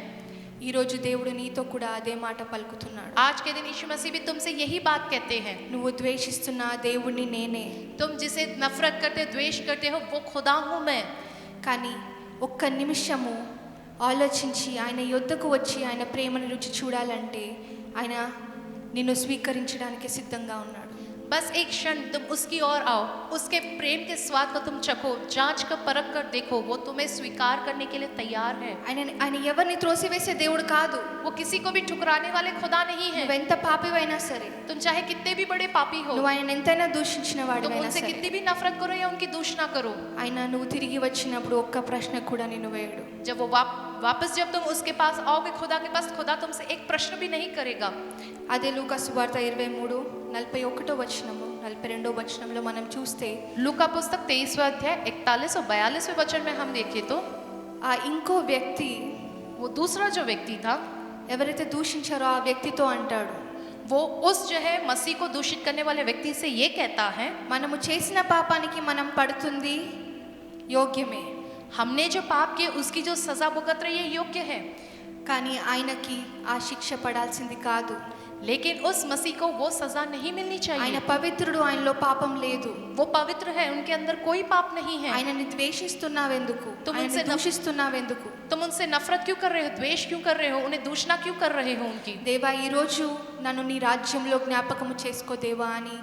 S1: ఈ రోజు దేవుడు నీతో కూడా అదే మాట పలుకుతున్నాడు.
S2: आज के दिन यीशु मसीह भी तुमसे यही बात कहते हैं,
S1: నువ్వు ద్వేషిస్తున్న ఆ దేవుణ్ణి నేనే.
S2: तुम जिसे नफरत करते द्वेष करते हो वो खुदा हूँ मैं।
S1: కానీ ఒక్క నిమిషము ఆలోచించి ఆయన యొద్దకు వచ్చి ఆయన ప్రేమను రుచి చూడాలంటే ఆయన నిన్ను స్వీకరించడానికి సిద్ధంగా ఉన్నాడు.
S2: बस एक क्षण तुम उसकी ओर आओ, उसके प्रेम के स्वाद को तुम चखो, जांच कर परख कर देखो, वो तुम्हें स्वीकार करने के लिए तैयार है।
S1: ఆయన ఎవరిని త్రోసివేసే దేవుడు కాదు.
S2: वो किसी को भी ठुकराने वाले खुदा नहीं है।
S1: నువ్వెంత పాపివైనా సరే,
S2: तुम चाहे कितने भी बड़े पापी हो,
S1: నువ్వు ఆయన ఎంతైనా దూషించిన
S2: तुम
S1: వాడివైనా
S2: उनसे
S1: సరే,
S2: कितनी भी नफरत करो या उनकी दूषणा करो,
S1: ఆయన నువ్వు తిరిగి వచ్చినప్పుడు ఒక్క ప్రశ్న కూడా నిన్ను వేయడు.
S2: जब वो वापस जब तुम उसके पास आओगे खुदा के पास, खुदा तुमसे एक प्रश्न भी नहीं करेगा।
S1: అదే లూకా సువార్త 23:41 42 వచనంలో మనం చూస్తే
S2: लूका पुस्तक 23वां अध्याय 41 और 42वें वचन में हम देखें तो
S1: ఆ ఇంకో వ్యక్తి
S2: वो दूसरा जो व्यक्ति था,
S1: ఎవరైతే దూషించారో ఆ వ్యక్తితో అంటాడు,
S2: वो उस जो है मसीह को दूषित करने वाले व्यक्ति से ये कहता है,
S1: మనము చేసిన పాపానికి మనం పడుతుంది యోగ్యమే,
S2: हमने जो पाप किए उसकी जो सजा भुगत रही है योग्य है,
S1: కానీ ఆయనకి ఆ శిక్ష పడాల్సింది కాదు.
S2: लेकिन उस मसीह को वो सजा नहीं मिलनी
S1: ఆయన
S2: चाहिए।
S1: పవిత్రుడు, ఆయనలో పాపం లేదు.
S2: वो पवित्र है, उनके अंदर कोई पाप नहीं है।
S1: ఆయనని ద్వేషిస్తున్నావెందుకు,
S2: तुम
S1: ఆయనని
S2: उनसे
S1: దూషిస్తున్నావెందుకు?
S2: तुम उनसे नफरत क्यों कर रहे हो, द्वेष क्यों कर रहे हो, उन्हें दूषणा क्यों कर रहे हो उनकी?
S1: దేవా ఈ రోజు నన్ను నీ రాజ్యంలో జ్ఞాపకము చేసుకో దేవా అని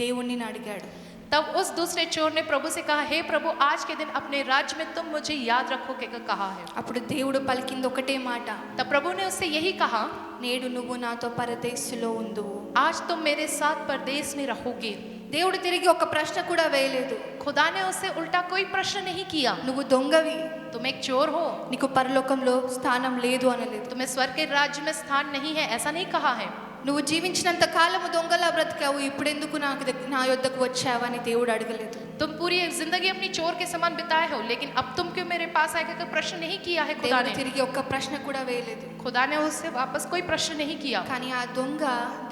S1: దేవుణ్ణి అడిగాడు.
S2: तब उस दूसरे चोर ने प्रभु से कहा, हे प्रभु आज के दिन अपने राज्य में तुम मुझे याद रखो के कहा है।
S1: అప్పుడు దేవుడు పలికింది ఒకటే మాట,
S2: तब प्रभु ने उससे यही कहा,
S1: నేడు నువ్వు నాతో పరదేశులో ఉందువు.
S2: आज तुम मेरे साथ परदेश में रहोगे।
S1: దేవుడు తిరిగి ఒక ప్రశ్న కూడా వేయలేదు.
S2: खुदा ने उससे उल्टा कोई प्रश्न नहीं किया,
S1: నువ్వు దొంగవి,
S2: तुम एक चोर हो,
S1: నీకు పరలోకంలో స్థానం లేదు అనలేదు.
S2: तुम्हें स्वर्ग के राज्य में स्थान नहीं है, ऐसा नहीं कहा है।
S1: నువ్వు జీవించినంత కాలము దొంగలా బ్రతికావు, ఇప్పుడెందుకు నా యొద్దకు వచ్చావని దేవుడు అడగలేదు.
S2: तुम पूरी जिंदगी अपनी चोर के समान बिताए हो, लेकिन अब तुम क्यों मेरे पास आए कर प्रश्न नहीं किया है खुदा
S1: దేవుడు
S2: ने।
S1: తిరిగి ఒక్క ప్రశ్న కూడా వేయలేదు.
S2: खुदा ने उससे वापस कोई प्रश्न नहीं किया,
S1: కానీ ఆ దొంగ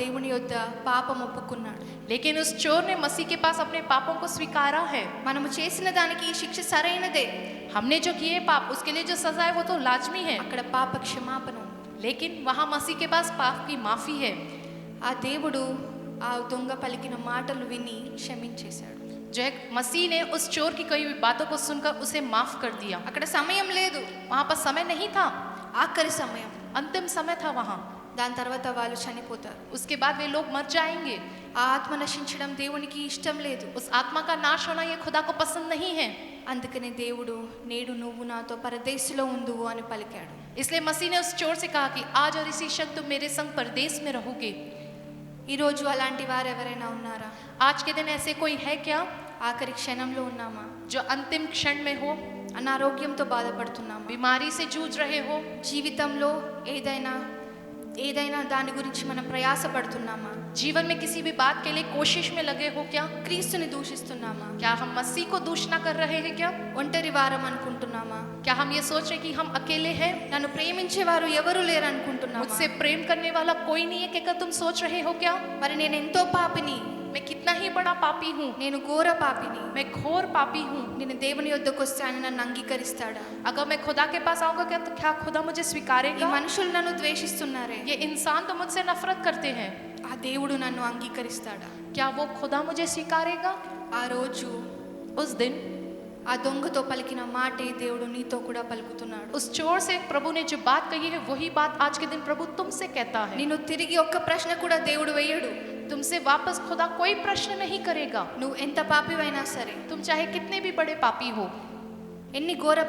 S1: దేవుని యొద్ద పాపం ఒప్పుకున్నాడు.
S2: लेकिन उस चोर ने मसीह के पास अपने पापों को स्वीकारा है।
S1: మనము చేసిన దానికి ఈ శిక్ష సరైనదే,
S2: हमने जो किए पाप उसके लिए जो सजा है वो तो लाजमी है,
S1: అక్కడ పాప క్షమాపణ ఉంది.
S2: लेकिन वहाँ मसीह के पास पाप की माफी है।
S1: ఆ దేవుడు ఆ దొంగ పలికిన మాటలు విని క్షమించేశాడు.
S2: जो है मसीह ने उस चोर की कई बातों को सुनकर उसे माफ कर दिया।
S1: అక్కడ సమయం లేదు,
S2: वहाँ पर समय नहीं था,
S1: ఆఖరి సమయం.
S2: अंतिम समय था वहाँ।
S1: దాని తర్వాత వాళ్ళు చనిపోతారు.
S2: उसके बाद वे लोग मर जाएंगे।
S1: ఆ ఆత్మ నశించడం దేవునికి ఇష్టం లేదు.
S2: उस आत्मा का नाश होना ये खुदा को पसंद नहीं है।
S1: అందుకనే దేవుడు నేడు నువ్వు నాతో పరదేశులో ఉందువు అని పలికాడు.
S2: इसलिए मसीह ने उस चोर से कहा कि आज और इसी क्षण तुम मेरे संग परदेश में रहोगे।
S1: ఈరోజు అలాంటి వారు ఎవరైనా ఉన్నారా?
S2: आज के दिन ऐसे कोई है क्या
S1: ఆఖరి క్షణంలో ఉన్నామా?
S2: जो अंतिम क्षण में हो,
S1: అనారోగ్యంతో బాధపడుతున్నామా?
S2: बीमारी से जूझ रहे हो,
S1: జీవితంలో ఏదైనా దాని గురించి మనం ప్రయాసపడుతున్నామా?
S2: जीवन में किसी भी बात के लिए कोशिश में लगे हो क्या?
S1: క్రీస్తుని దూషిస్తున్నామా?
S2: क्या हम मसीह को दूषणा कर रहे हैं क्या?
S1: ఒంటరి వారం అనుకుంటున్నామా?
S2: क्या हम ये सोच रहे कि हम अकेले हैं?
S1: నన్ను ప్రేమించేవారు ఎవరు లేరు అనుకుంటున్నామా?
S2: मुझसे प्रेम करने वाला कोई नहीं है क्या तुम सोच रहे हो क्या?
S1: మరి నేను ఎంతో పాపిని,
S2: मैं कितना ही बड़ा पापी हूँ,
S1: నేను ఘోర పాపిని.
S2: मैं घोर पापी हूँ।
S1: నేను దేవుని యొద్దకు వస్తే ఆయన నన్ను అంగీకరిస్తాడా?
S2: अगर मैं खुदा के पास आऊंगा क्या तो क्या खुदा मुझे
S1: ఈ
S2: स्वीकारेगा?
S1: మనుషులు నన్ను ద్వేషిస్తున్నారే,
S2: ये इंसान तो मुझसे नफरत करते हैं,
S1: ఆ దేవుడు నన్ను అంగీకరిస్తాడా?
S2: क्या वो खुदा मुझे स्वीकारेगा?
S1: ఆ రోజు
S2: उस दिन
S1: ఆ దొంగతో పలికిన మాటే దేవుడు నీతో కూడా పలుకుతున్నాడు.
S2: उस चोर से प्रभु ने जो बात कही है वही बात आज के दिन प्रभु तुमसे कहता है।
S1: నిన్ను తిరిగి ఒక్క ప్రశ్న కూడా దేవుడు వేయడు.
S2: तुमसे वापस खुदा कोई प्रश्न नहीं करेगा।
S1: నువ్వు ఎంత పాపివైనా సరే,
S2: तुम चाहे कितने भी बड़े पापी हो,
S1: ఎన్ని ఘోర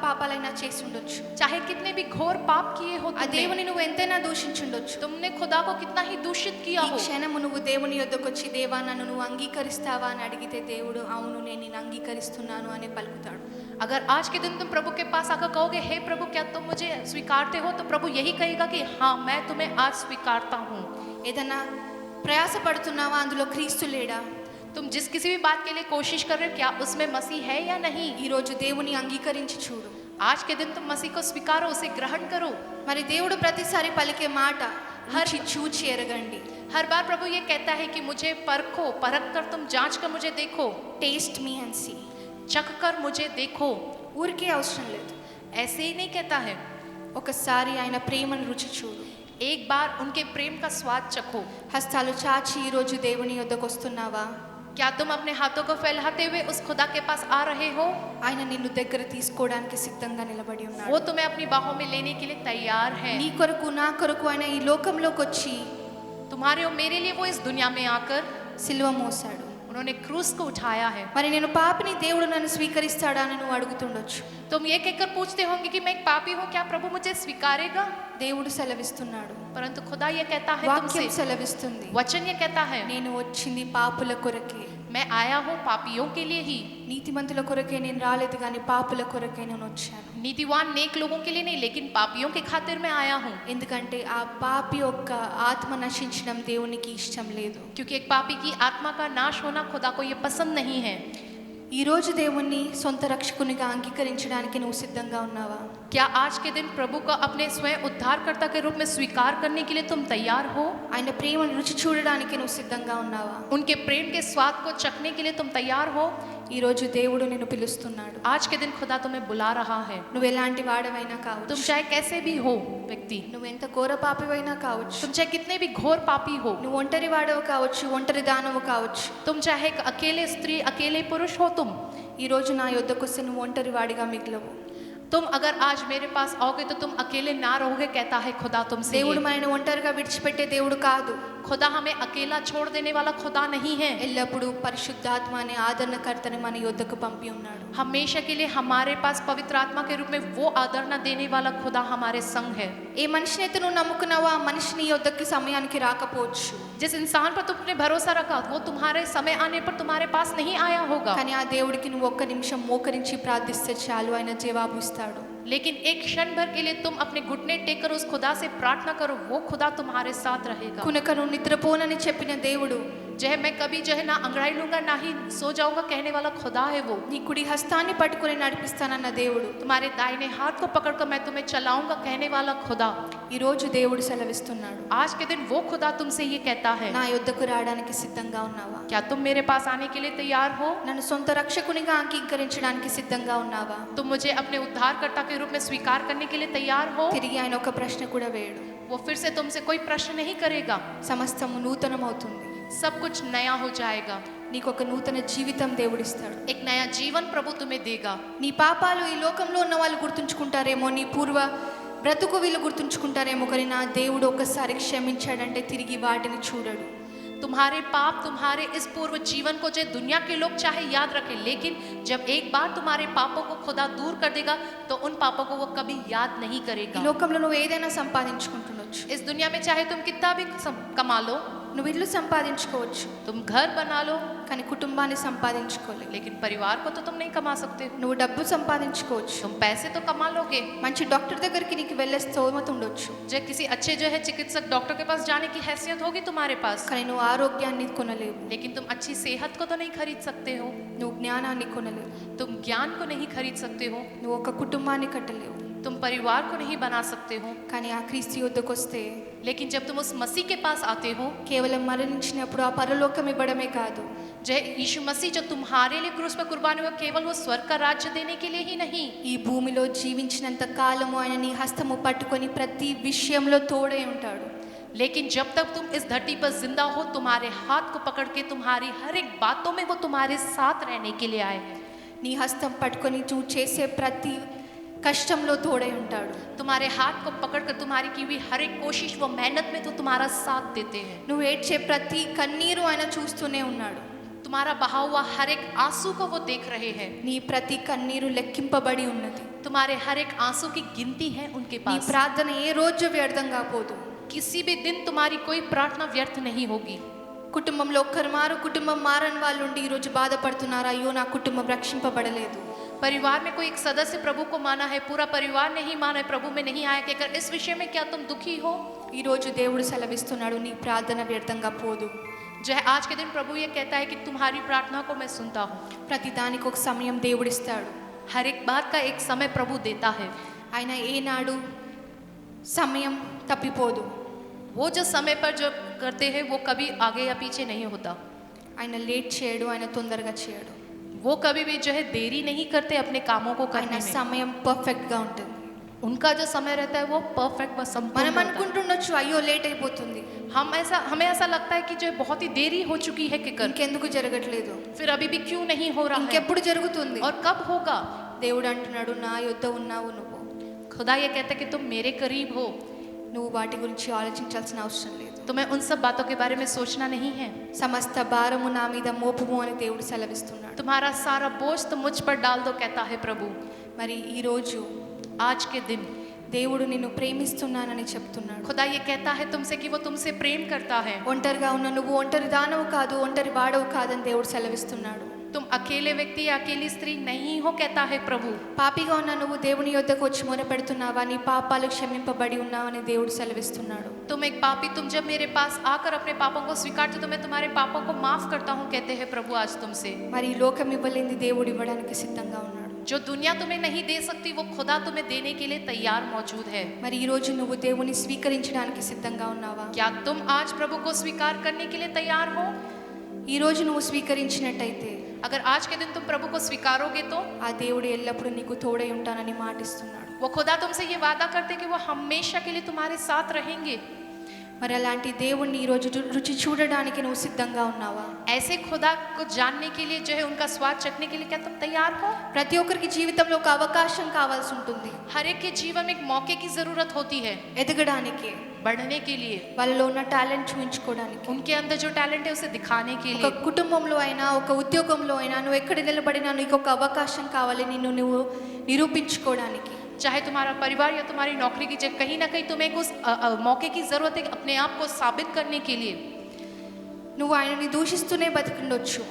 S1: పాపాలైనా చేసి ఉండొచ్చు,
S2: चाहे कितने भी घोर पाप किए हो,
S1: ఆ దేవుని నువ్వు ఎంతైనా దూషించుండొచ్చు.
S2: तुमने खुदा को कितना ही दूषित किया
S1: ఈ
S2: हो,
S1: క్షణము నువ్వు దేవుని యొద్దకు వచ్చి దేవా నన్ను నువ్వు అంగీకరిస్తావా అని అడిగితే దేవుడు అవును నేను నిన్ను అంగీకరిస్తున్నాను అని పలుకుతాడు.
S2: अगर आज के दिन तुम प्रभु के पास आकर कहोगे हे प्रभु क्या तुम मुझे स्वीकारते हो, तो प्रभु यही कहेगा कि हाँ मैं तुम्हें आज स्वीकारता हूँ।
S1: ఏదైనా ప్రయాసపడుతున్నావా అందులో క్రీస్తు లేడా?
S2: तुम जिस किसी भी बात के लिए कोशिश कर रहे हो क्या उसमें मसीह है या नहीं?
S1: ఈ రోజు దేవుని అంగీకరించి చూడు.
S2: आज के दिन तुम मसीह को स्वीकारो, उसे ग्रहण करो.
S1: మరి దేవుడు ప్రతిసారి పలికే మాట రుచి చూచి ఎరగండి.
S2: हर बार प्रभु ये कहता है कि मुझे परखो, परख कर तुम जांच कर मुझे देखो.
S1: Taste me and see.
S2: चख कर मुझे देखो.
S1: ఊరికే అవసరం లేదు.
S2: ऐसे ही नहीं कहता है.
S1: ఒకసారి ఆయన ప్రేమను రుచి చూడు.
S2: एक बार उनके प्रेम का स्वाद चखो.
S1: హస్తాలు చాచి ఈ రోజు దేవుని యొద్దకు వస్తున్నావా?
S2: क्या तुम अपने हाथों को फैलाते हुए उस खुदा के पास आ रहे हो?
S1: ఆయన నిన్ను దగ్గర తీసుకోవడానికి సిద్ధంగా నిలబడి
S2: वो
S1: ఉన్నాడు.
S2: तुम्हें अपनी बाहों में लेने के लिए तैयार है.
S1: నీ కొరకు నా కొరకు ఆయన ఈ లోకంలోకి వచ్చి
S2: तुम्हारे और मेरे लिए वो इस दुनिया में आकर
S1: సిలువ మోసాడు.
S2: उन्होंने क्रूस को उठाया है.
S1: మరి నేను పాపిని దేవుడు నన్ను స్వీకరిస్తాడా అని నువ్వు అడుగుతుండొచ్చు.
S2: तुम ये कहकर पूछते होंगे कि मैं एक पापी हूँ, क्या प्रभु मुझे स्वीकारेगा?
S1: దేవుడు సెలవిస్తున్నాడు.
S2: परंतु खुदा ये कहता है
S1: వాక్యం
S2: तुमसे,
S1: సెలవిస్తుంది,
S2: वचन ये कहता है
S1: నేను వచ్చింది పాపుల కొరకే.
S2: मैं आया हूँ पापियों के लिए ही.
S1: నీతిమంతుల కొరకే నేను రాలేదు కానీ పాపుల కొరకే నేను వచ్చాను.
S2: नीतिवान नेक लोगों के लिए नहीं, लेकिन पापियों के खातिर मैं आया हूँ.
S1: ఎందుకంటే ఆ పాపి యొక్క ఆత్మ నశించడం దేవునికి ఇష్టం లేదు.
S2: क्योंकि एक पापी की आत्मा का नाश होना खुदा को ये पसंद नहीं है.
S1: ఈ రోజు దేవుణ్ణి సొంత రక్షకునిగా అంగీకరించడానికి నువ్వు సిద్ధంగా ఉన్నావా?
S2: क्या आज के दिन प्रभु का अपने स्वयं उद्धारकर्ता के रूप में स्वीकार करने के लिए तुम तैयार हो?
S1: ఆయన ప్రేమను రుచి చూడడానికి నువ్వు సిద్ధంగా ఉన్నావా?
S2: उनके प्रेम के स्वाद को चखने के लिए तुम तैयार हो?
S1: ఈ రోజు దేవుడు నిన్ను పిలుస్తున్నాడు.
S2: आज के दिन खुदा तुम्हें बुला रहा है.
S1: నువ్వు ఎలాంటి వాడవైనా
S2: तुम
S1: కావచ్చు,
S2: चाहे कैसे भी हो व्यक्ति,
S1: నువ్వు ఎంత ఘోర పాపివైనా కావచ్చు,
S2: तुम चाहे कितने भी घोर पापी हो,
S1: నువ్వు ఒంటరి వాడవు కావచ్చు, ఒంటరి దానవు కావచ్చు,
S2: तुम चाहे एक अकेले स्त्री अकेले पुरुष हो,
S1: ఈ రోజు నా యొద్దకు వస్తే నువ్వు ఒంటరి వాడిగా మిగిలవు.
S2: तुम अगर आज मेरे पास आओगे तो तुम अकेले ना रहोगे, कहता है खुदा तुमसे.
S1: దేవుడు మనల్ని ఒంటరిగా విడిచిపెట్టే దేవుడు కాదు.
S2: खुदा हमें अकेला छोड़ देने वाला खुदा नहीं है.
S1: ఎల్లప్పుడూ పరిశుద్ధాత్మ అనే ఆదరణకర్తని మన యొద్దకు పంపి ఉన్నాడు.
S2: हमेशा के लिए हमारे पास पवित्र आत्मा के रूप में वो आदरणा देने वाला खुदा हमारे संग है.
S1: ఏ మనిషిని అయితే నువ్వు నమ్ముకున్నావో ఆ మనిషిని యొద్దకి సమయానికి రాకపోవచ్చు,
S2: जिस इंसान पर तुमने भरोसा रखा वो तुम्हारे समय आने पर तुम्हारे पास नहीं आया होगा,
S1: కానీ ఆ దేవుడికి నువ్వు ఒక్క నిమిషం మోకరించి ప్రార్థిస్తే చాలు, ఆయన జవాబు ఇస్తాడు.
S2: लेकिन एक क्षण भर के लिए तुम अपने घुटने टेक कर उस खुदा से प्रार्थना करो, वो खुदा तुम्हारे साथ रहेगा.
S1: కునకను నిద్రపోనని చెప్పిన దేవుడు,
S2: जो है मैं कभी जो है ना अंगड़ाई लूंगा ना ही सो जाऊंगा कहने वाला खुदा है वो.
S1: నీ కుడి హస్తాన్ని పట్టుకుని నడిపిస్తానన్న దేవుడు,
S2: तुम्हारे दाहिने हाथ को पकड़कर मैं तुम्हें चलाऊंगा कहने वाला खुदा.
S1: ఈ రోజు దేవుడు సెలవిస్తున్నాడు,
S2: आज के दिन वो खुदा तुमसे ये कहता है,
S1: నా యొద్దకు రావడానికి సిద్ధంగా ఉన్నావా?
S2: क्या तुम मेरे पास आने के लिए तैयार हो?
S1: నన్ను సొంత రక్షకునిగా అంగీకరించడానికి సిద్ధంగా ఉన్నావా?
S2: तुम मुझे अपने उद्धारकर्ता के रूप में स्वीकार करने के लिए तैयार हो?
S1: తిరిగి ఆయన ఒక ప్రశ్న కూడా వేయడు.
S2: वो फिर से तुमसे कोई प्रश्न नहीं करेगा.
S1: సమస్తము నూతనమవుతుంది.
S2: सब कुछ नया हो जाएगा.
S1: నీకు ఒక నూతన జీవితం దేవుడిస్తాడు.
S2: एक नया जीवन प्रभु तुम्हें देगा.
S1: నీ పాపాలు ఈ లోకంలో ఉన్న వాళ్ళు గుర్తుంచుకుంటారేమో, నీ పూర్వ బ్రతుకు వీళ్ళు గుర్తుంచుకుంటారేమో, కానీ నా దేవుడు ఒక్కసారి క్షమించాడంటే తిరిగి వాటిని చూడడు.
S2: तुम्हारे पाप तुम्हारे इस पूर्व जीवन को जो दुनिया के लोग चाहे याद रखें, लेकिन जब एक बार तुम्हारे पापों को खुदा दूर कर देगा तो उन पापों को वो कभी याद नहीं
S1: ఈ
S2: करेगा.
S1: లోకంలో నువ్వు ఏదైనా సంపాదించుకుంటుండొచ్చు,
S2: इस दुनिया में चाहे तुम कितना भी कमा लो,
S1: నువ్వు ఇల్లు సంపాదించుకోవచ్చు,
S2: तुम घर बना लो,
S1: కానీ కుటుంబాన్ని సంపాదించుకోలేవు.
S2: लेकिन परिवार को तो तुम नहीं कमा सकते.
S1: నువ్వు డబ్బు సంపాదించుకోవచ్చు,
S2: तुम पैसे तो कमा लोगे,
S1: మంచి డాక్టర్ దగ్గరికి నీకు వెళ్ళే స్తోమత ఉండొచ్చు,
S2: जो किसी अच्छे जो है चिकित्सक डॉक्टर के पास जाने की हैसियत होगी तुम्हारे पास,
S1: కానీ నువ్వు ఆరోగ్యాన్ని కొనలేవు,
S2: लेकिन तुम अच्छी सेहत को तो नहीं खरीद सकते हो.
S1: నువ్వు జ్ఞానాన్ని కొనలేవు,
S2: तुम ज्ञान को नहीं खरीद सकते हो.
S1: నువ్వు ఒక కుటుంబాన్ని కట్టలేవు.
S2: तुम परिवार को नहीं बना सकते हो.
S1: కానీ ఆ క్రీస్తు యొద్దకు వస్తే
S2: लेकिन जब तुम उस मसीह के पास आते हो,
S1: కేవలం మరణించినప్పుడు ఆ పరలోకం ఇవ్వడమే కాదు,
S2: जय यीशु मसीह जो तुम्हारे लिए क्रूस पर कुर्बान हुआ, केवल वो स्वर्ग का राज्य देने के लिए ही नहीं,
S1: ఈ భూమిలో జీవించినంత కాలము ఆయన నీ హస్తము పట్టుకొని ప్రతి విషయంలో తోడై ఉంటాడు.
S2: लेकिन जब तक तुम इस धरती पर जिंदा हो, तुम्हारे हाथ को पकड़ के तुम्हारी हर एक बातों में वो तुम्हारे साथ रहने के लिए आए हैं.
S1: నీ హస్తం పట్టుకొని నువ్వు చేసే ప్రతి కష్టంలో తోడై ఉంటాడు.
S2: तुम्हारे हाथ को पकड़कर तुम्हारी की हुई हर एक कोशिश, वो मेहनत में तो तुम्हारा साथ देते हैं.
S1: నువ్వు ఏడ్చే ప్రతి కన్నీరు ఆయన చూస్తూనే ఉన్నాడు.
S2: तुम्हारा बहा हुआ हर एक आंसू को वो देख रहे हैं.
S1: నీ ప్రతి కన్నీరు లెక్కింపబడి ఉన్నది.
S2: तुम्हारे हर एक आंसू की गिनती है उनके
S1: నీ
S2: पास.
S1: ప్రార్థన ఏ రోజు వ్యర్థంగా పోదు.
S2: किसी भी दिन तुम्हारी कोई प्रार्थना व्यर्थ नहीं होगी.
S1: కుటుంబంలో ఒక్కరు మారు కుటుంబం మారని వాళ్ళు ఉండి ఈరోజు బాధపడుతున్నారు, అయ్యో నా కుటుంబం రక్షింపబడలేదు.
S2: परिवार में कोई एक सदस्य प्रभु को माना है, पूरा परिवार नहीं माना है, प्रभु में नहीं आया, कहकर इस विषय में क्या तुम दुखी हो?
S1: ఈరోజు దేవుడు సెలవిస్తున్నాడు, నీ ప్రార్థన వ్యర్థంగా పోదు.
S2: जो है आज के दिन प्रभु ये कहता है कि तुम्हारी प्रार्थना को मैं सुनता हूँ.
S1: ప్రతి దానికి ఒక సమయం దేవుడిస్తాడు.
S2: हर एक बात का एक समय प्रभु देता है.
S1: ఆయన ఏనాడు సమయం తప్పిపోదు.
S2: वो जो समय पर जो करते हैं वो कभी आगे या पीछे नहीं होता.
S1: ఆయన లేట్ చేయడు, ఆయన తొందరగా చేయడు.
S2: वो कभी भी जो है देरी नहीं करते अपने कामों को
S1: ఆయన
S2: करने में.
S1: సమయం పర్ఫెక్ట్ గా ఉంటుంది.
S2: उनका जो समय रहता है वो परफेक्ट व संपूर्ण
S1: మనం
S2: होता है.
S1: అనుకుంటుండొచ్చు, అయ్యో లేట్ అయిపోతుంది,
S2: हमें ऐसा लगता है कि जो बहुत ही देरी हो चुकी है कि कर
S1: ఇంకెందుకు జరగట్లేదు,
S2: फिर अभी भी क्यों नहीं हो रहा है
S1: ఇంకెప్పుడు జరుగుతుంది.
S2: और कब होगा.
S1: దేవుడు అంటున్నాడు, నా యొద్ద ఉన్నావు నువ్వు,
S2: खुदा ये कहता है कि तुम मेरे करीब हो.
S1: నువ్వు వాటి గురించి ఆలోచించాల్సిన అవసరం లేదు.
S2: तुम्हें उन सब बातों के बारे में सोचना नहीं है.
S1: సమస్త భారము నా మీద మోపుము అని దేవుడు సెలవిస్తున్నాడు.
S2: तुम्हारा सारा बोझ तुम मुझ पर डाल दो कहता है प्रभु.
S1: మరి ఈ రోజు
S2: आज के दिन
S1: దేవుడు నిన్ను ప్రేమిస్తున్నానని చెప్తున్నాడు.
S2: खुदा ये कहता है तुमसे कि वो तुमसे प्रेम करता है.
S1: ఒంటరిగా ఉన్న నువ్వు ఒంటరి దానవు కాదు, ఒంటరి వాడవు కాదని దేవుడు సెలవిస్తున్నాడు.
S2: तुम अकेले व्यक्ति या अकेली स्त्री नहीं हो कहता है प्रभु.
S1: పాపిగా ఉన్న నువ్వు దేవుని యొద్దకు వచ్చి మొరపెడుతున్నావా, నీ పాపాలు క్షమింపబడి ఉన్నావని దేవుడు సెలవిస్తున్నాడు.
S2: तुम एक पापी, तुम जब मेरे पास आकर अपने पापों को स्वीकारते तो मैं तुम्हारे पापों को माफ करता हूँ कहते हैं प्रभु आज तुमसे.
S1: మరి ఈ లోకం ఇవ్వలేంది దేవుడు ఇవ్వడానికి సిద్ధంగా ఉన్నాడు.
S2: जो दुनिया तुम्हें नहीं दे सकती वो खुदा तुम्हें देने के लिए तैयार मौजूद है.
S1: మరి ఈ రోజు నువ్వు దేవుని స్వీకరించడానికి సిద్ధంగా ఉన్నావా?
S2: क्या तुम आज प्रभु को स्वीकार करने के लिए तैयार हो?
S1: ఈ రోజు నువ్వు స్వీకరించినట్టయితే
S2: अगर आज के दिन तुम प्रभु को स्वीकारोगे तो
S1: ఆ దేవుడు ఎల్లప్పుడూ నీకు తోడై ఉంటానని మాటిస్తున్నాడు.
S2: वो खुदा तुमसे ये वादा करते कि वो हमेशा के लिए तुम्हारे साथ रहेंगे.
S1: మరి అలాంటి దేవుణ్ణి ఈ రోజు రుచి చూడడానికి నువ్వు సిద్ధంగా ఉన్నావా?
S2: ऐसे खुदा को जानने के लिए जो है उनका स्वाद चखने के लिए क्या तुम तैयार हो?
S1: ప్రతి ఒక్కరికి జీవితంలో ఒక అవకాశం కావాల్సి ఉంటుంది,
S2: हर एक के जीवन में एक मौके की जरूरत होती है
S1: ఎదగడానికి,
S2: बढ़ने के लिए,
S1: వాళ్ళలో ఉన్న టాలెంట్ చూపించుకోవడానికి.
S2: उनके अंदर जो टैलेंट है उसे दिखाने के
S1: ఒక
S2: लिए.
S1: కుటుంబంలో అయినా, ఒక ఉద్యోగంలో అయినా, నువ్వు ఎక్కడ నిలబడినా నీకు ఒక అవకాశం కావాలి నిన్ను నువ్వు నిరూపించుకోవడానికి.
S2: चाहे तुम्हारा परिवार या तुम्हारी नौकरी की जगह कहीं ना कहीं तुम्हें उस मौके की जरूरत है अपने आप को साबित करने के लिए.
S1: నువ్వు ఆయనని దూషిస్తూనే బతికుండొచ్చు,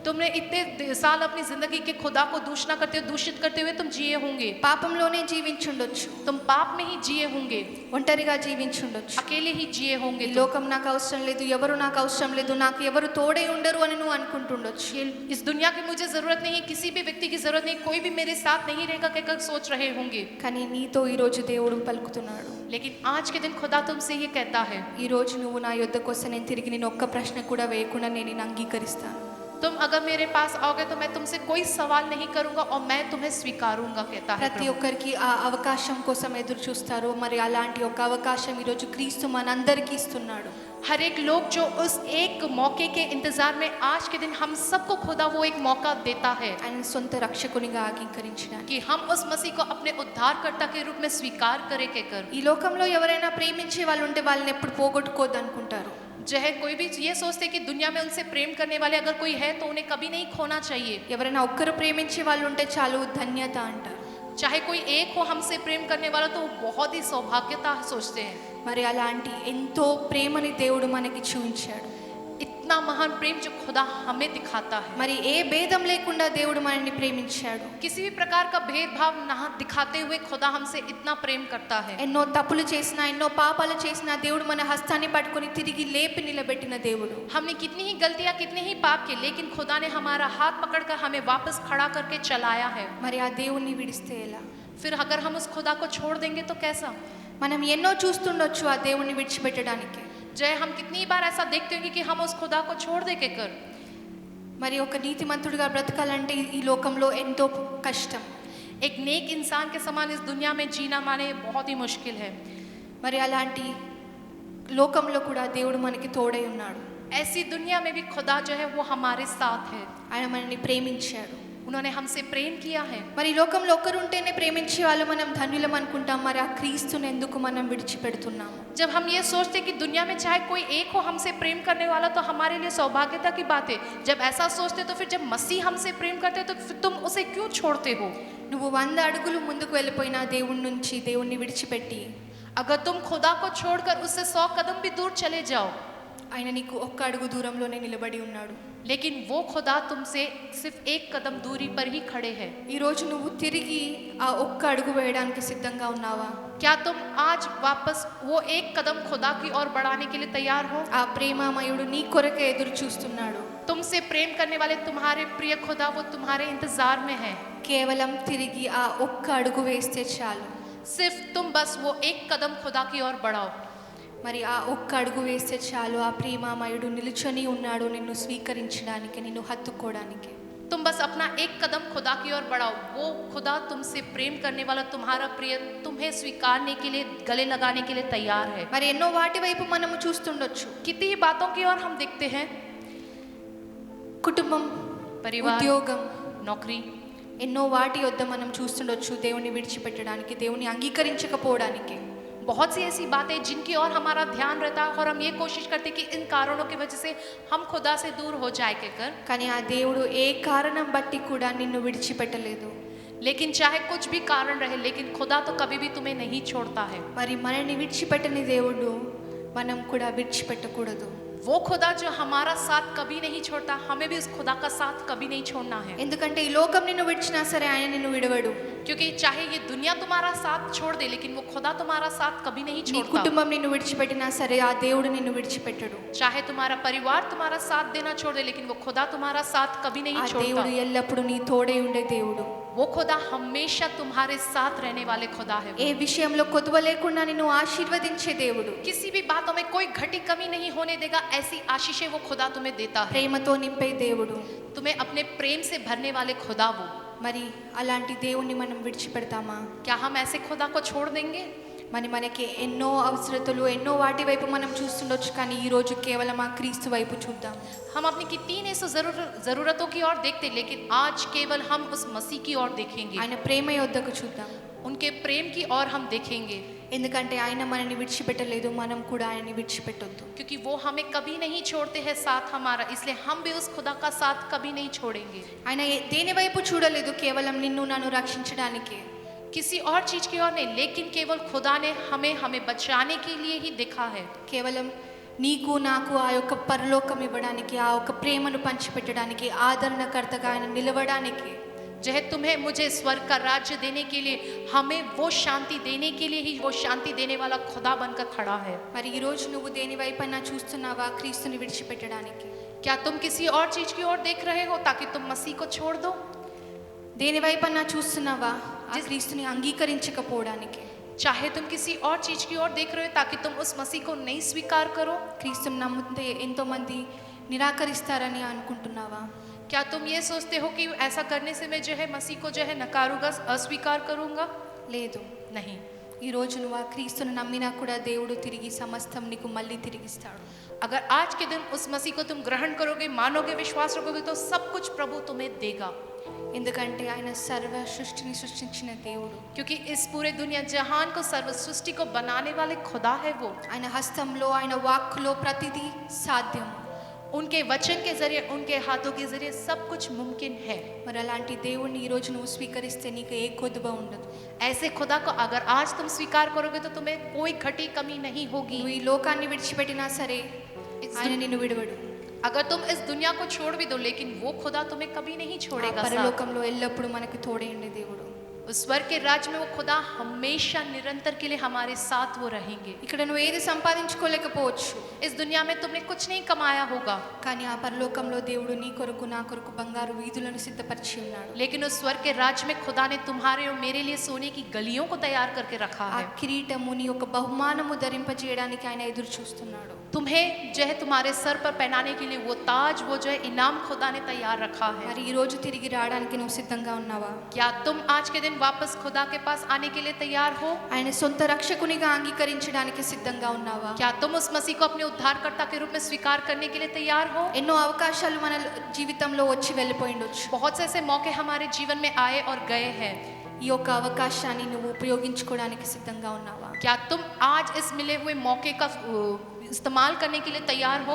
S2: तुमने इतने साल अपनी जिंदगी के खुदा को दूषणा करते हुए, दूषित करते हुए तुम जिए होंगे.
S1: పాపంలోనే జీవించుండొచ్చు,
S2: तुम पाप में ही जिए होंगे,
S1: ఒంటరిగా జీవించుండొచ్చు.
S2: अकेले ही जिए होंगे.
S1: ఈ లోకం నాకు అవసరం లేదు, ఎవరు నాకు అవసరం లేదు, నాకు ఎవరు తోడై ఉండరు అని నువ్వు అనుకుంటుండొచ్చు.
S2: इस दुनिया की मुझे जरूरत नहीं, किसी भी व्यक्ति की जरूरत नहीं, कोई भी मेरे साथ नहीं रहेगा कहकर सोच रहे होंगे.
S1: కానీ నీతో ఈ రోజు దేవుడు పలుకుతున్నాడు.
S2: लेकिन आज के दिन खुदा तुमसे ये कहता है,
S1: ఈ రోజు నువ్వు నా యొద్దకు వస్తే నేను తిరిగి నేను ఒక్క ప్రశ్న కూడా వేయకుండా నేను నిన్ను అంగీకరిస్తాను.
S2: तुम अगर मेरे पास आओगे तो मैं तुमसे कोई सवाल नहीं करूंगा और मैं तुम्हें स्वीकारूंगा कहता है
S1: ప్రతి
S2: प्रभु.
S1: ఒక్కరికి ఆ అవకాశం కోసం ఎదురు చూస్తారు. మరి అలాంటి ఒక అవకాశం ఈ రోజు క్రీస్తు మనందరికీ ఇస్తున్నాడు.
S2: हर एक लोग जो उस एक मौके के इंतजार में आज के दिन हम सबको खुदा वो एक मौका देता है
S1: ఆయన సొంత రక్షకునిగా అంగీకరించడానికి.
S2: कि हम उस मसीह को अपने उद्धारकर्ता के रूप में स्वीकार करें कहकर.
S1: ఈ లోకంలో ఎవరైనా ప్రేమించే వాళ్ళు ఉంటే వాళ్ళని ఎప్పుడు పోగొట్టుకోవద్దు అనుకుంటారు.
S2: जो है कोई भी ये सोचते कि दुनिया में उनसे प्रेम करने वाले अगर कोई है तो उन्हें कभी नहीं खोना चाहिए.
S1: ఎవరైనా ఒక్కరు ప్రేమించే వాళ్ళు ఉంటే చాలు ధన్యత అంటారు.
S2: चाहे कोई एक हो हमसे प्रेम करने वाला तो वो बहुत ही सौभाग्यता सोचते हैं.
S1: మరి అలాంటి ఎంతో ప్రేమని దేవుడు మనకి చూపించాడు.
S2: इतना महान प्रेम जो खुदा हमें दिखाता है.
S1: మరి ఏ భేదం లేకుండా దేవుడు మనల్ని ప్రేమించాడు.
S2: किसी भी प्रकार का भेदभाव ना दिखाते हुए खुदा हमसे इतना प्रेम करता है.
S1: ఎన్నో తప్పులు చేసినా, ఎన్నో పాపాలు చేసినా దేవుడు మన హస్తాన్ని పట్టుకొని తిరిగి లేపి నిలబెట్టిన దేవుడు.
S2: हमने कितनी ही गलतियां, कितने ही पाप किए, लेकिन खुदा ने हमारा हाथ पकड़कर हमें वापस खड़ा करके चलाया है.
S1: మరి ఆ దేవుణ్ణి విడిస్తే ఎలా?
S2: फिर अगर हम उस खुदा को छोड़ देंगे तो कैसा?
S1: మనం ఎన్నో చూస్తుండొచ్చు ఆ దేవుణ్ణి విడిచిపెట్టడానికి.
S2: जय हम कितनी बार ऐसा देखते होंगे कि हम उस खुदा को छोड़ दे के कर.
S1: మరి ఒక నీతిమంతుడిగా బ్రతకాలంటే ఈ లోకంలో ఎంతో కష్టం.
S2: एक नेक इंसान के समान इस दुनिया में जीना माने बहुत ही मुश्किल है.
S1: మరి అలాంటి లోకంలో కూడా దేవుడు మనకి తోడై ఉన్నాడు.
S2: ऐसी दुनिया में भी खुदा जो है वो हमारे साथ है.
S1: ఆయన మనల్ని ప్రేమించాడు.
S2: उन्होंने हमसे प्रेम किया है.
S1: మరి ఈ లోకంలో ఒక్కరు ఉంటేనే ప్రేమించే వాళ్ళు మనం ధన్యులం అనుకుంటాం. మరి ఆ క్రీస్తుని ఎందుకు మనం విడిచిపెడుతున్నాము?
S2: जब हम ये सोचते कि दुनिया में चाहे कोई एक हो हमसे प्रेम करने वाला तो हमारे लिए सौभाग्यता की बात है. जब ऐसा सोचते तो फिर जब मसीह हमसे प्रेम करते तो फिर तुम उसे क्यों छोड़ते हो?
S1: నువ్వు 100 అడుగులు ముందుకు వెళ్ళిపోయినా దేవుడి నుంచి, దేవుణ్ణి విడిచిపెట్టి
S2: अगर तुम खुदा को छोड़कर उससे 100 कदम भी दूर चले जाओ,
S1: ఆయన నీకు ఒక్క అడుగు దూరంలోనే నిలబడి ఉన్నాడు.
S2: लेकिन वो खुदा तुमसे सिर्फ एक कदम दूरी पर ही खड़े हैं।
S1: ఈ రోజు నువ్వు తిరిగి ఆ ఒక్క అడుగు వేయడానికి సిద్ధంగా ఉన్నావా?
S2: क्या तुम आज वापस वो एक कदम खुदा की ओर बढ़ाने के लिए तैयार हो?
S1: ఆ ప్రేమామయుడు నీ కొరకే ఎదురు చూస్తున్నాడు.
S2: तुमसे प्रेम करने वाले तुम्हारे प्रिय खुदा वो तुम्हारे इंतजार में है।
S1: కేవలం తిరిగి ఆ ఒక్క అడుగు వేస్తే చాలు.
S2: सिर्फ तुम बस वो एक कदम खुदा की ओर बढ़ाओ।
S1: మరి ఆ ఒక్క అడుగు వేస్తే చాలు, ఆ ప్రేమామయుడు నిలుచొని ఉన్నాడు నిన్ను స్వీకరించడానికి, నిన్ను హత్తుకోవడానికి.
S2: तुम बस अपना एक कदम खुदा की ओर बढ़ाओ। वो खुदा तुमसे प्रेम करने वाला तुम्हारा प्रिय तुम्हें स्वीकारने के लिए, गले लगाने के लिए तैयार है।
S1: మరి ఎన్నో వాటి వైపు మనము చూస్తుండొచ్చు.
S2: कितनी बातों की ओर हम देखते हैं,
S1: కుటుంబం,
S2: परिवार,
S1: ఉద్యోగం,
S2: नौकरी,
S1: ఎన్నో వాటి వద్ద మనం చూస్తుండొచ్చు దేవుని విడిచిపెట్టడానికి, దేవుని అంగీకరించకపోవడానికి.
S2: बहुत सी ऐसी बातें जिनकी ओर हमारा ध्यान रहता है और हम ये कोशिश करते कि इन कारणों की वजह से हम खुदा से दूर हो जाए के कर।
S1: కానీ ఆ దేవుడు ఏ కారణం బట్టి కూడా నిన్ను విడిచిపెట్టలేదు.
S2: लेकिन चाहे कुछ भी कारण रहे, लेकिन खुदा तो कभी भी तुम्हें नहीं छोड़ता है।
S1: మరి మనల్ని విడిచిపెట్టని దేవుడు మనం కూడా విడిచిపెట్టకూడదు.
S2: वो खुदा जो हमारा साथ कभी नहीं छोड़ता, हमें भी उस खुदा का साथ कभी नहीं छोड़ना है।
S1: ఎందుకంటే ఈ లోకం నిన్ను విడిచినా సరే ఆయన నిన్ను విడవడు.
S2: क्योंकि चाहे ये दुनिया तुम्हारा साथ छोड़ दे, लेकिन वो खुदा तुम्हारा साथ कभी नहीं
S1: నీ
S2: छोड़ता।
S1: కుటుంబం నిన్ను విడిచిపెట్టినా సరే ఆ దేవుడు నిన్ను విడిచిపెట్టడు.
S2: चाहे तुम्हारा परिवार तुम्हारा साथ देना छोड़ दे, लेकिन वो खुदा तुम्हारा साथ कभी
S1: ఆ
S2: नहीं छोड़ता।
S1: దేవుడు ఎల్లప్పుడూ నీ తోడే ఉండే దేవుడు.
S2: वो खुदा हमेशा तुम्हारे साथ रहने वाले खुदा है।
S1: ఏ విషయంలో కొదువ లేకుండా నిన్ను ఆశీర్వదించే దేవుడు.
S2: किसी भी बातों में कोई घटी कमी नहीं होने देगा, ऐसी आशीषें वो खुदा तुम्हें देता है।
S1: ప్రేమతో నింపే దేవుడు.
S2: तुम्हें अपने प्रेम से भरने वाले खुदा वो।
S1: మరి అలాంటి దేవుణ్ణి మనం విడిచిపెడతామా?
S2: क्या हम ऐसे खुदा को छोड़ देंगे?
S1: మరి మనకి ఎన్నో అవసరతలు, ఎన్నో వాటి వైపు మనం చూస్తుండొచ్చు, కానీ ఈ రోజు కేవలం ఆ క్రీస్తు వైపు చూద్దాం.
S2: हम अपनी कितनी ने सो जरूरतों की ओर देखते, लेकिन आज केवल हम उस मसीह की ओर देखेंगे,
S1: ఆయన ప్రేమ యొద్దకు చూద్దాం.
S2: उनके प्रेम की ओर हम देखेंगे।
S1: ఎందుకంటే ఆయన మనల్ని విడిచిపెట్టలేదు, మనం కూడా ఆయన్ని విడిచిపెట్టొద్దు.
S2: क्योंकि वो हमें कभी नहीं छोड़ते हैं साथ हमारा, इसलिए हम भी उस खुदा का साथ कभी नहीं छोड़ेंगे।
S1: ఆయన దేని వైపు చూడలేదు, కేవలం నిన్ను నన్ను రక్షించడానికి.
S2: किसी और चीज की ओर नहीं, लेकिन केवल खुदा ने हमें बचाने के लिए ही देखा है।
S1: కేవలం నీకు నాకు ఆ యొక్క పరలోకం ఇవ్వడానికి, ఆ యొక్క ప్రేమను పంచిపెట్టడానికి, ఆదరణకర్తగా ఆయన నిలవడానికి,
S2: जो है तुम्हें मुझे स्वर्ग का राज्य देने के लिए, हमें वो शांति देने के लिए ही वो शांति देने वाला खुदा बनकर खड़ा है।
S1: మరి ఈ రోజు నువ్వు దేని వైపైనా చూస్తున్నావా క్రీస్తుని విడిచిపెట్టడానికి?
S2: क्या तुम किसी और चीज की ओर देख रहे हो ताकि तुम मसीह को छोड़ दो?
S1: దేని వైపైనా చూస్తున్నావా ఆ క్రీస్తుని అంగీకరించకపోవడానికి?
S2: चाहे तुम किसी और चीज की ओर देख रहे हो ताकि तुम उस मसीह को नहीं स्वीकार करो?
S1: క్రీస్తుని నమ్మితే ఎంతో మంది నిరాకరిస్తారని అనుకుంటున్నావా?
S2: क्या तुम ये सोचते हो कि ऐसा करने से मैं जो है मसीह को जो है नकारूंगा, अस्वीकार करूंगा?
S1: లేదు.
S2: नहीं।
S1: ఈ రోజు నువ్వు ఆ క్రీస్తుని నమ్మినా కూడా దేవుడు తిరిగి సమస్తం నీకు మళ్ళీ తిరిగిస్తాడు.
S2: अगर आज के दिन उस मसीह को तुम ग्रहण करोगे, मानोगे, विश्वास रखोगे, तो सब कुछ प्रभु तुम्हें देगा।
S1: ఎందుకంటే ఆయన సర్వ సృష్టిని సృష్టించిన దేవుడు.
S2: क्योंकि इस पूरे दुनिया जहान को, सर्व सृष्टि को बनाने वाले खुदा है वो।
S1: ఆయన హస్తంలో, ఆయన వాక్కులో ప్రతిదీ సాధ్యం.
S2: उनके वचन के जरिए, उनके हाथों के जरिए सब कुछ मुमकिन है।
S1: మరి అలాంటి దేవుణ్ణి ఈ రోజు నువ్వు స్వీకరిస్తే నీకు ఏ కొదువ ఉండదు.
S2: ऐसे खुदा को अगर आज तुम स्वीकार करोगे तो तुम्हें कोई घटी कमी नहीं होगी।
S1: నువ్వు ఈ లోకాన్ని విడిచిపెట్టినా సరే ఆయన నిన్ను విడవడు.
S2: अगर तुम इस दुनिया को छोड़ भी दो, लेकिन वो खुदा तुम्हें कभी नहीं छोड़ेगा। साथ।
S1: పరలోకంలో ఎల్లప్పుడూ మనకి తోడే ఉండే దేవుడు.
S2: उस स्वर्ग के राज्य में वो खुदा हमेशा निरंतर के लिए हमारे साथ वो रहेंगे।
S1: ఇక్కడ నువ్వు ఏది సంపాదించుకోలేకపోవచ్చు,
S2: इस दुनिया में तुमने कुछ नहीं कमाया होगा,
S1: కానీ ఆ పరలోకంలో దేవుడు నీ కొరకు నా కొరకు బంగారు వీధులను సిద్ధపరిచి ఉన్నాడు.
S2: लेकिन उस स्वर्ग के राज्य में खुदा ने तुम्हारे और मेरे लिए सोने की गलियों को तैयार करके रखा
S1: ఆ
S2: है।
S1: కిరీటము నీ యొక్క బహుమానము ధరింపజేయడానికి ఆయన ఎదురు చూస్తున్నాడు.
S2: तुम्हें जो है तुम्हारे सर पर पहनाने के लिए वो ताज, वो जो है इनाम खुदा ने तैयार रखा है।
S1: మరి ఈ రోజు తిరిగి రావడానికి నువ్వు సిద్ధంగా ఉన్నావా?
S2: क्या तुम आज के दिन वापस खुदा के पास आने के लिए तैयार हो?
S1: ఆయన సొంత రక్షకునిగా అంగీకరించడానికి సిద్ధంగా ఉన్నావా?
S2: क्या तुम उस मसीह को अपने उद्धारकर्ता के रूप में स्वीकार करने के लिए तैयार हो?
S1: ఎన్నో అవకాశాలు మన జీవితంలో వచ్చి వెళ్ళిపోయిండొచ్చు.
S2: बहुत से ऐसे मौके हमारे जीवन में आए और गए हैं।
S1: ఈ యొక్క అవకాశాన్ని నువ్వు ఉపయోగించుకోవడానికి సిద్ధంగా ఉన్నావా?
S2: क्या तुम आज इस मिले हुए मौके का इस्तेमाल करने के लिए तैयार हो?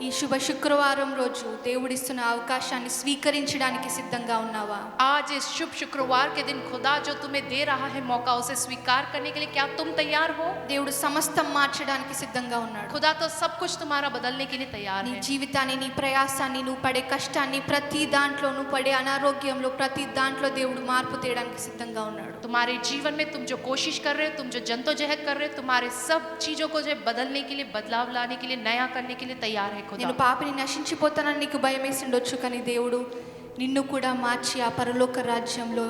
S1: ఈ శుభ శుక్రవారం రోజు దేవుడిస్తున్న అవకాశాన్ని స్వీకరించడానికి సిద్ధంగా ఉన్నావా?
S2: आज इस शुभ शुक्रवार के दिन खुदा जो तुम्हें दे रहा है मौका, उसे स्वीकार करने के लिए क्या तुम तैयार हो?
S1: దేవుడు సమస్తం మార్చడానికి సిద్ధంగా ఉన్నాడు.
S2: खुदा तो सब कुछ तुम्हारा बदलने के लिए तैयार
S1: నీ
S2: है.
S1: జీవితాన్ని, నీ ప్రయాసాన్ని, నువ్వు పడే కష్టాన్ని, ప్రతి దాంట్లో నువ్వు పడే అనారోగ్యంలో ప్రతి దాంట్లో దేవుడు మార్పు తేయడానికి సిద్ధంగా ఉన్నాడు.
S2: तुम्हारे जीवन में तुम जो कोशिश कर रहे हो, तुम जो जद्दोजहद कर रहे हो, तुम्हारे सब चीजों को जो है बदलने के लिए, बदलाव लाने के लिए, नया करने के लिए तैयार है
S1: నేను
S2: खुदा.
S1: పాపిని నశించిపోతానని నీకు భయం వేసి ఉండొచ్చు, కానీ దేవుడు నిన్ను కూడా మార్చి ఆ పరలోక రాజ్యంలో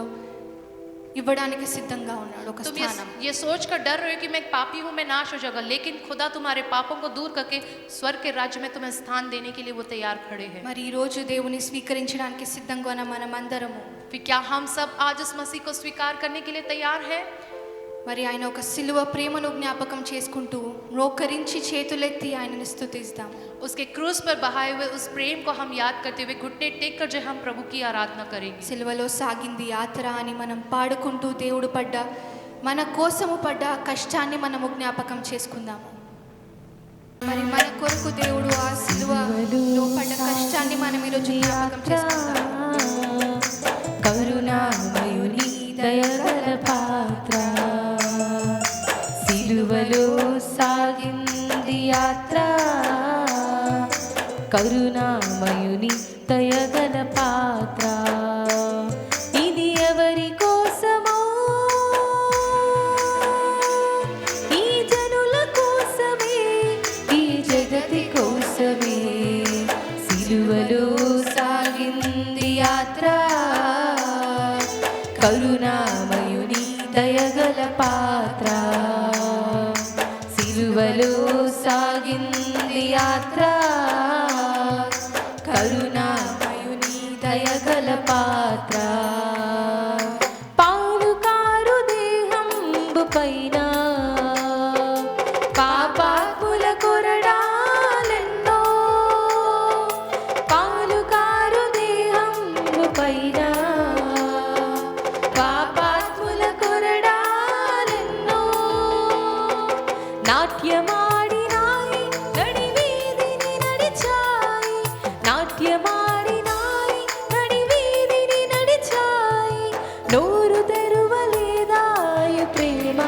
S1: ఇవ్వడానికి సిద్ధంగా ఉన్నాడు ఒక
S2: तुम
S1: స్థానం.
S2: ये सोच कर डर रहे हो कि मैं एक पापी हूँ, मैं नाश हो जाऊंगा, लेकिन खुदा तुम्हारे पापों को दूर करके स्वर्ग के राज्य में तुम्हें स्थान देने के लिए वो तैयार खड़े हैं.
S1: మరి ఈ రోజు దేవుని స్వీకరించడానికి సిద్ధంగా ఉన్న మనమందరము
S2: फिर क्या हम सब आज उस मसीह को स्वीकार करने के लिए तैयार है?
S1: మరి ఆయన ఒక సిలువ ప్రేమను జ్ఞాపకం చేసుకుంటూ మోకరించి చేతులెత్తి ఆయనని స్తుతిస్తాం.
S2: उसके क्रूस पर बहाए हुए उस प्रेम को हम याद करते हुए घुटने टेक कर जो हम प्रभु की आराधना करेंगे.
S1: సిలువలో సాగింది యాత్ర అని మనం పాడుకుంటూ దేవుడు పడ్డ, మన కోసము పడ్డ కష్టాన్ని మనము జ్ఞాపకం చేసుకుందాము. మరి మన కొరకు దేవుడు ఆ సిలువలో పడ్డ కష్టాన్ని మనం ఈరోజు జ్ఞాపకం చేసుకుందాం.
S3: కరుణామయుని దయగల పాత్ర, సిలువలో సాగింది యాత్ర. కరుణామయుని దయగల పాత్ర, ఇది ఎవరి కోసమో? ఈ జనుల కోసమే, ఈ జగతి కోసమే. సిలువలో సాగింది యాత్ర, కరుణామయుని దయగల పాత్ర. సిలువలో సాగింది యాత్ర, కరుణామయుని దయగల పాత్ర. పాలుకారు దేహంబు పైన పాపాత్ముల కొరడాలెన్నో. పాలుకారు దేహంబు పైన పాపాత్ముల కొరడాలెన్నో. నాట్యమాడినాయి నడివీధిని నడిచాయి, నాట్యమాడినాయి నడివీధిని నడిచాయి. నోరు తెరువలేదాయ ప్రేమ,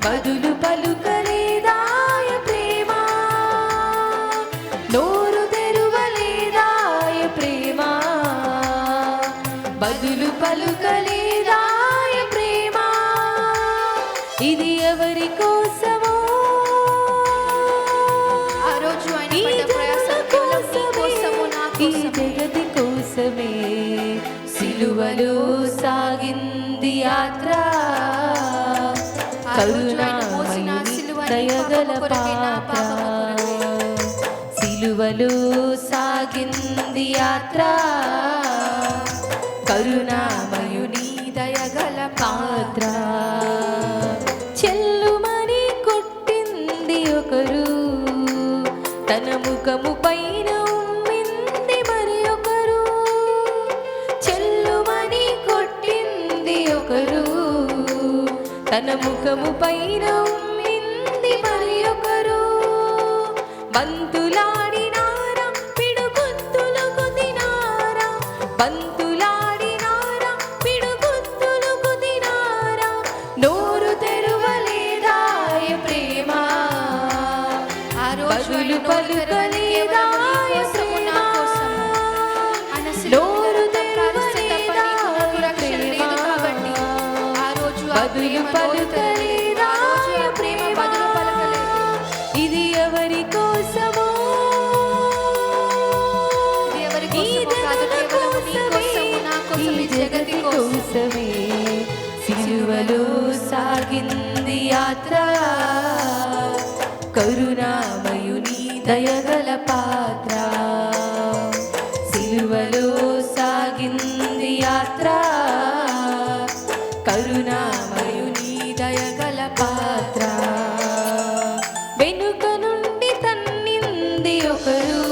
S3: బదులు పలుకలేదాయ ప్రేమ. నోరు తెరువలేదాయ ప్రేమ, బదులు పలుకలేదాయ ప్రేమ. ఇది ఎవరి కోసమో?
S1: ఆ రోజు ఆయన
S3: ఈ
S1: పడ్డ ప్రయాసం కేవలం నీ కోసము, నా
S3: ఈ
S1: కోసము.
S3: జగతి కోసమే. సిలువలో సాగింది యాత్ర,
S1: ఆ రోజు ఆయన మోసిన
S3: కరుణామయుని
S1: సిలువ నీ
S3: దయగల
S1: పాపము కొరకే, నా
S3: పాత్ర.
S1: పాపము కొరకే.
S3: సిలువలో సాగింది యాత్ర, కరుణామయుని
S1: దయగల
S3: పాత్ర. చెల్లుమని కొట్టింది ఒకరు, తన ముఖము పైన ఉమ్మింది మరి ఒకరు. చెల్లుమని కొట్టింది ఒకరు, తన ముఖము పైన ఉమ్మింది మరి ఒకరు. బంతులాడినారా, పిడుగుత్తులు కుదినారా, బంతులాడినారా, పిడుగుత్తులు కుదినారా. నోరు తెరువలేదాయ ప్రేమ,
S1: ఆ రోజు
S3: బదులు
S1: ఆయన నోరు తెరవని కేవలం నీ కోసము, నా కోసము. ఆయన సిలువలో తప్పాల్సిన తప్ప నీకు నాకు రక్షణ లేదు కాబట్టి ఆ రోజు ఆ
S3: బదులు
S1: ప్రేమ నోరు తెరవలేదు. ఆ రోజు ఆ ప్రేమ బదులు పలకలేదు.
S3: ఇది ఎవరి కోసమో?
S1: ఇది ఎవరి
S3: ఈ
S1: కోసమో కాదు,
S3: జనుల
S1: కేవలం నీ కోసము, నా కోసం,
S3: ఈ
S1: ఈ జగతి కోసం.
S3: కోసమే. సిలువలో సాగింది యాత్ర, కరుణామయుని దయగల పాత్ర. సిలువలో సాగింది యాత్ర, కరుణామయుని దయగల పాత్ర. వెనుక నుండి తన్నింది ఒకరు,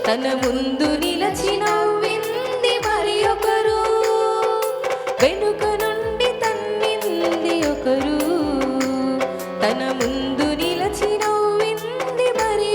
S3: తన ముందు నిలచి నవ్వింది మరి ఒకరు. వెనుక నుండి తన్నింది ఒకరు, తన ముందు నిలచి నవ్వింది మరి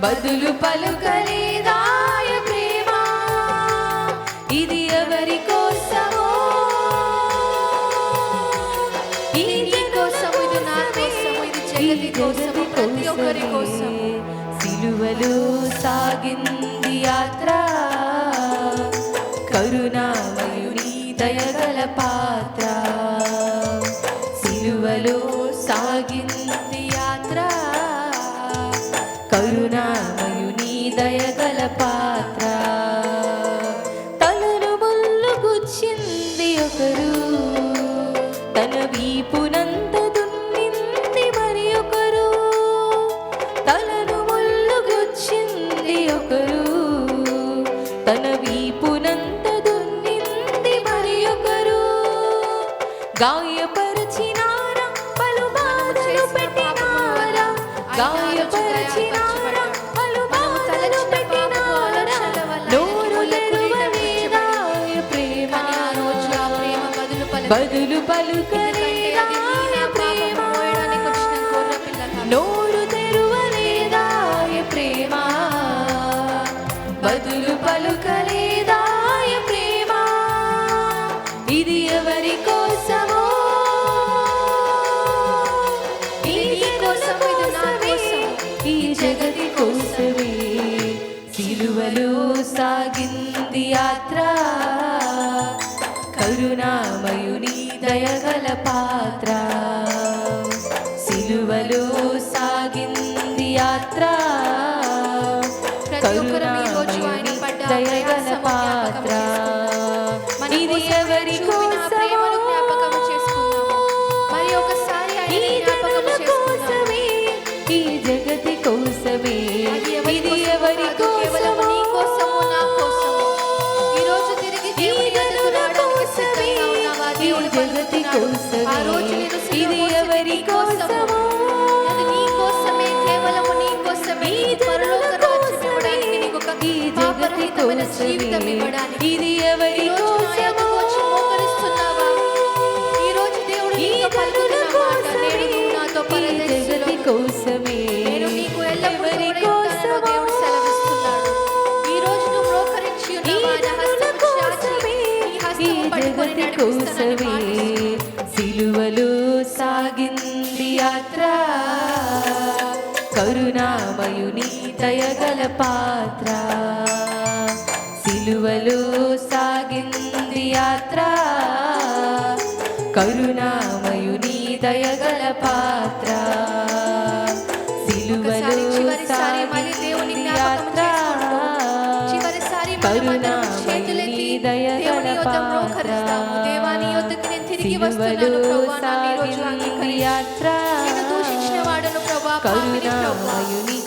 S3: బదులు పలుకలేదాయ ప్రేమ, ఇది ఎవరి కోసమో,
S1: ఇది నీ కోసము, ఇది నా కోసము, ఇది జగతి కోసము, ప్రతి ఒక్కరి కోసము.
S3: సిలువలో సాగింది యాత్ర, కరుణామయుని దయగల పాత్ర. సిలువలో సాగింది యాత్ర, కరుణామయుని దయగల పాత్ర. తలను ముల్లు గుచ్చింది ఒకరు, తన వీపునంత దున్నింది మరి ఒకరు. తలను ముల్లు గుచ్చింది ఒకరు, తన వీపునంత దున్నింది మరి ఒకరు. గాయపరిచినారా, పలు బాధలు పెట్టినారా, గాయపరిచినారా, పలు బాధలు పెట్టినారా, నోరు తెరువలేదాయ ప్రేమ, బదులు పలుకలేదాయ ప్రేమ, నోరు తెరువలేదాయ ప్రేమ, బదులు పలుకలేదాయ ప్రేమ, ఇది ఎవరి కోసమో,
S1: ఇది కోసము, ఇది నా కోసము,
S3: ఈ జగతి కోసమే. సిలువలో సాగింది యాత్ర, కరుణామయుని దయగల పాత్ర. సిలువలో సాగింది యాత్ర, కరుణామయుని దయగల పాత్ర. ఇది ఎవరి కోసమో,
S1: మరి ఒకసారి
S3: ఈ జనుల కోసమే, ఈ జగతి కోసమే. ఇది ఎవరి కోసమో,
S1: నీ కోసము, నా కోసము. ఈ రోజు తిరిగి దేవుని యొద్దకు రావడానికి సిద్ధంగా ఉన్నావా? దేవుని
S3: జగతి కోసమే.
S1: ఆ రోజు నేను సిలువ
S3: ఇది
S1: మోసింది
S3: ఎవరి
S1: నీ కోసము.
S3: కోసమో,
S1: అది నీ కోసమే, కేవలము నీ కోసమే.
S3: ఈ
S1: పరలోక
S3: జనుల
S1: రాజ్యం
S3: కోసమే,
S1: ఇవ్వడానికి, నీకు ఒక
S3: ఈ జగతి
S1: పాపరహితమైన జీవితం
S3: కోసమే.
S1: ఇవ్వడానికి.
S3: ఇది ఎవరి
S1: ఈ రోజు నా యొద్దకు వచ్చి మోకరిస్తున్నావా? ఈ రోజు దేవుడు
S3: ఈ
S1: నీతో పలుకుతున్న
S3: జనుల
S1: మాట,
S3: కోసమే,
S1: నేడు నువ్వు నాతో
S3: ఈ
S1: పరదేశంలో
S3: జగతి కోసమే.
S1: నేను నీకు ఎల్లప్పుడూ
S3: ఎవరి
S1: తోడై ఉంటానని
S3: కోసమో,
S1: దేవుడు సెలవిస్తున్నాడు. ఈ రోజు నువ్వు మోకరించి
S3: ఈ
S1: ఉన్నావా? నా
S3: జనుల
S1: హస్తము చాచి,
S3: కోసమే,
S1: నీ
S3: ఈ
S1: హస్తము పట్టుకొని
S3: జగతి
S1: నడిపిస్తానని
S3: కోసమే.
S1: మాటిస్తున్నాడు.
S3: సిలువలో సాగింది యాత్ర, కరుణామయుని దయగల పాత్ర. సిలువలో సాగింది యాత్ర, కరుణామయుని దయగల పాత్ర. సిలువలో
S1: చివరిసారి మళ్ళీ దేవుని
S3: సాగింది
S1: జ్ఞాపకం
S3: యాత్ర,
S1: చేసుకుంటూ, చివరిసారి మనమందరం చేతులెత్తి దేవుని యొద్ద మోకరిస్తాము. దేవా, నీ యొద్దకు నేను తిరిగి వస్తున్నాను ప్రభువా, నన్ను ఈ రోజు అంగీకరించు. నేను దూషించిన వాడను ప్రభువా, పాపిని ప్రభువా.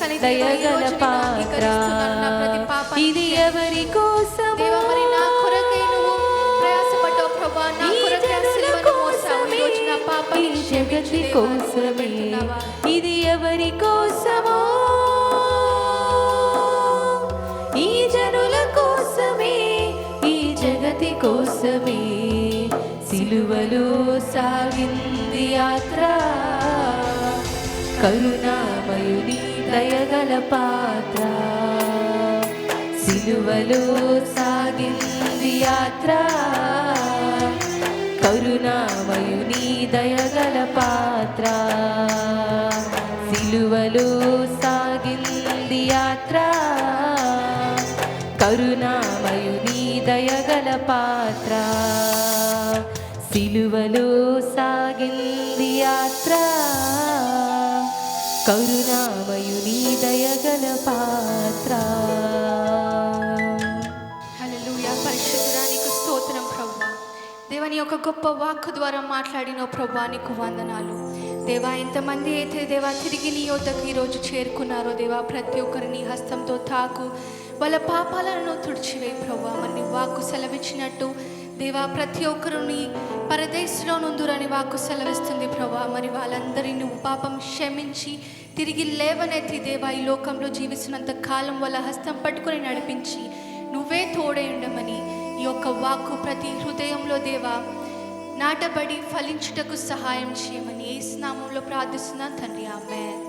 S1: కానీ దేవా, ఈ రోజు నిన్ను అంగీకరిస్తున్నాను, నా ప్రతి పాపాన్ని
S3: ఇది ఎవరి కోసమో,
S1: దేవా, మరి నా కొరకై నువ్వు ప్రయాసపడ్డావు ప్రభువా, నా
S3: ఈ
S1: కొరకై ఆ
S3: జనుల
S1: సిలువను మోసావు. ఈ రోజు నా
S3: కోసమే,
S1: పాపాన్ని
S3: ఈ
S1: క్షమించు
S3: జగతి
S1: దేవా, అని
S3: కోసమే.
S1: మొరపెడుతున్నావా?
S3: ఇది ఎవరి కోసమో, ఈ జనుల కోసమే, ఈ జగతి కోసమే. సిలువలో సాగింది యాత్ర, కరుణామయుని దయగల పాత్ర. సిలువలో సాగింది యాత్ర, కరుణామయుని దయగల పాత్ర. సిలువలో సాగింది యాత్ర, కరుణామయుని దయగల పాత్ర. సిలువలో సాగింది యాత్ర, కరుణామయుని దయగల పాత్ర.
S1: హల్లెలూయా. పరిశుద్ధుడా, నీకు స్తోత్రం ప్రభువా. దేవా, నీ యొక్క గొప్ప వాక్కు ద్వారా మాట్లాడిన ప్రభువా, నీకు వందనాలు. దేవా, ఎంతమంది అయితే దేవా తిరిగి నీ యొద్దకు ఈరోజు చేరుకున్నారో దేవా, ప్రతి ఒక్కరిని హస్తంతో తాకు, వాళ్ళ పాపాలను తుడిచివేయి ప్రభువా. మరి నీ వాక్కు సెలవిచ్చినట్టు దేవా, ప్రతి ఒక్కరిని పరదేశంలో నుందురని వాక్కు సెలవిస్తుంది ప్రభా. మరి వాళ్ళందరినీ నువ్వు పాపం క్షమించి తిరిగి లేవనెత్తి దేవా, ఈ లోకంలో జీవిస్తున్నంత కాలం వాళ్ళ హస్తం పట్టుకొని నడిపించి నువ్వే తోడై ఉండమని ఈ యొక్క వాక్కు ప్రతి హృదయంలో దేవా నాటబడి ఫలించుటకు సహాయం చేయమని యేసు నామములో ప్రార్థిస్తున్నాను తండ్రి, ఆమేన్.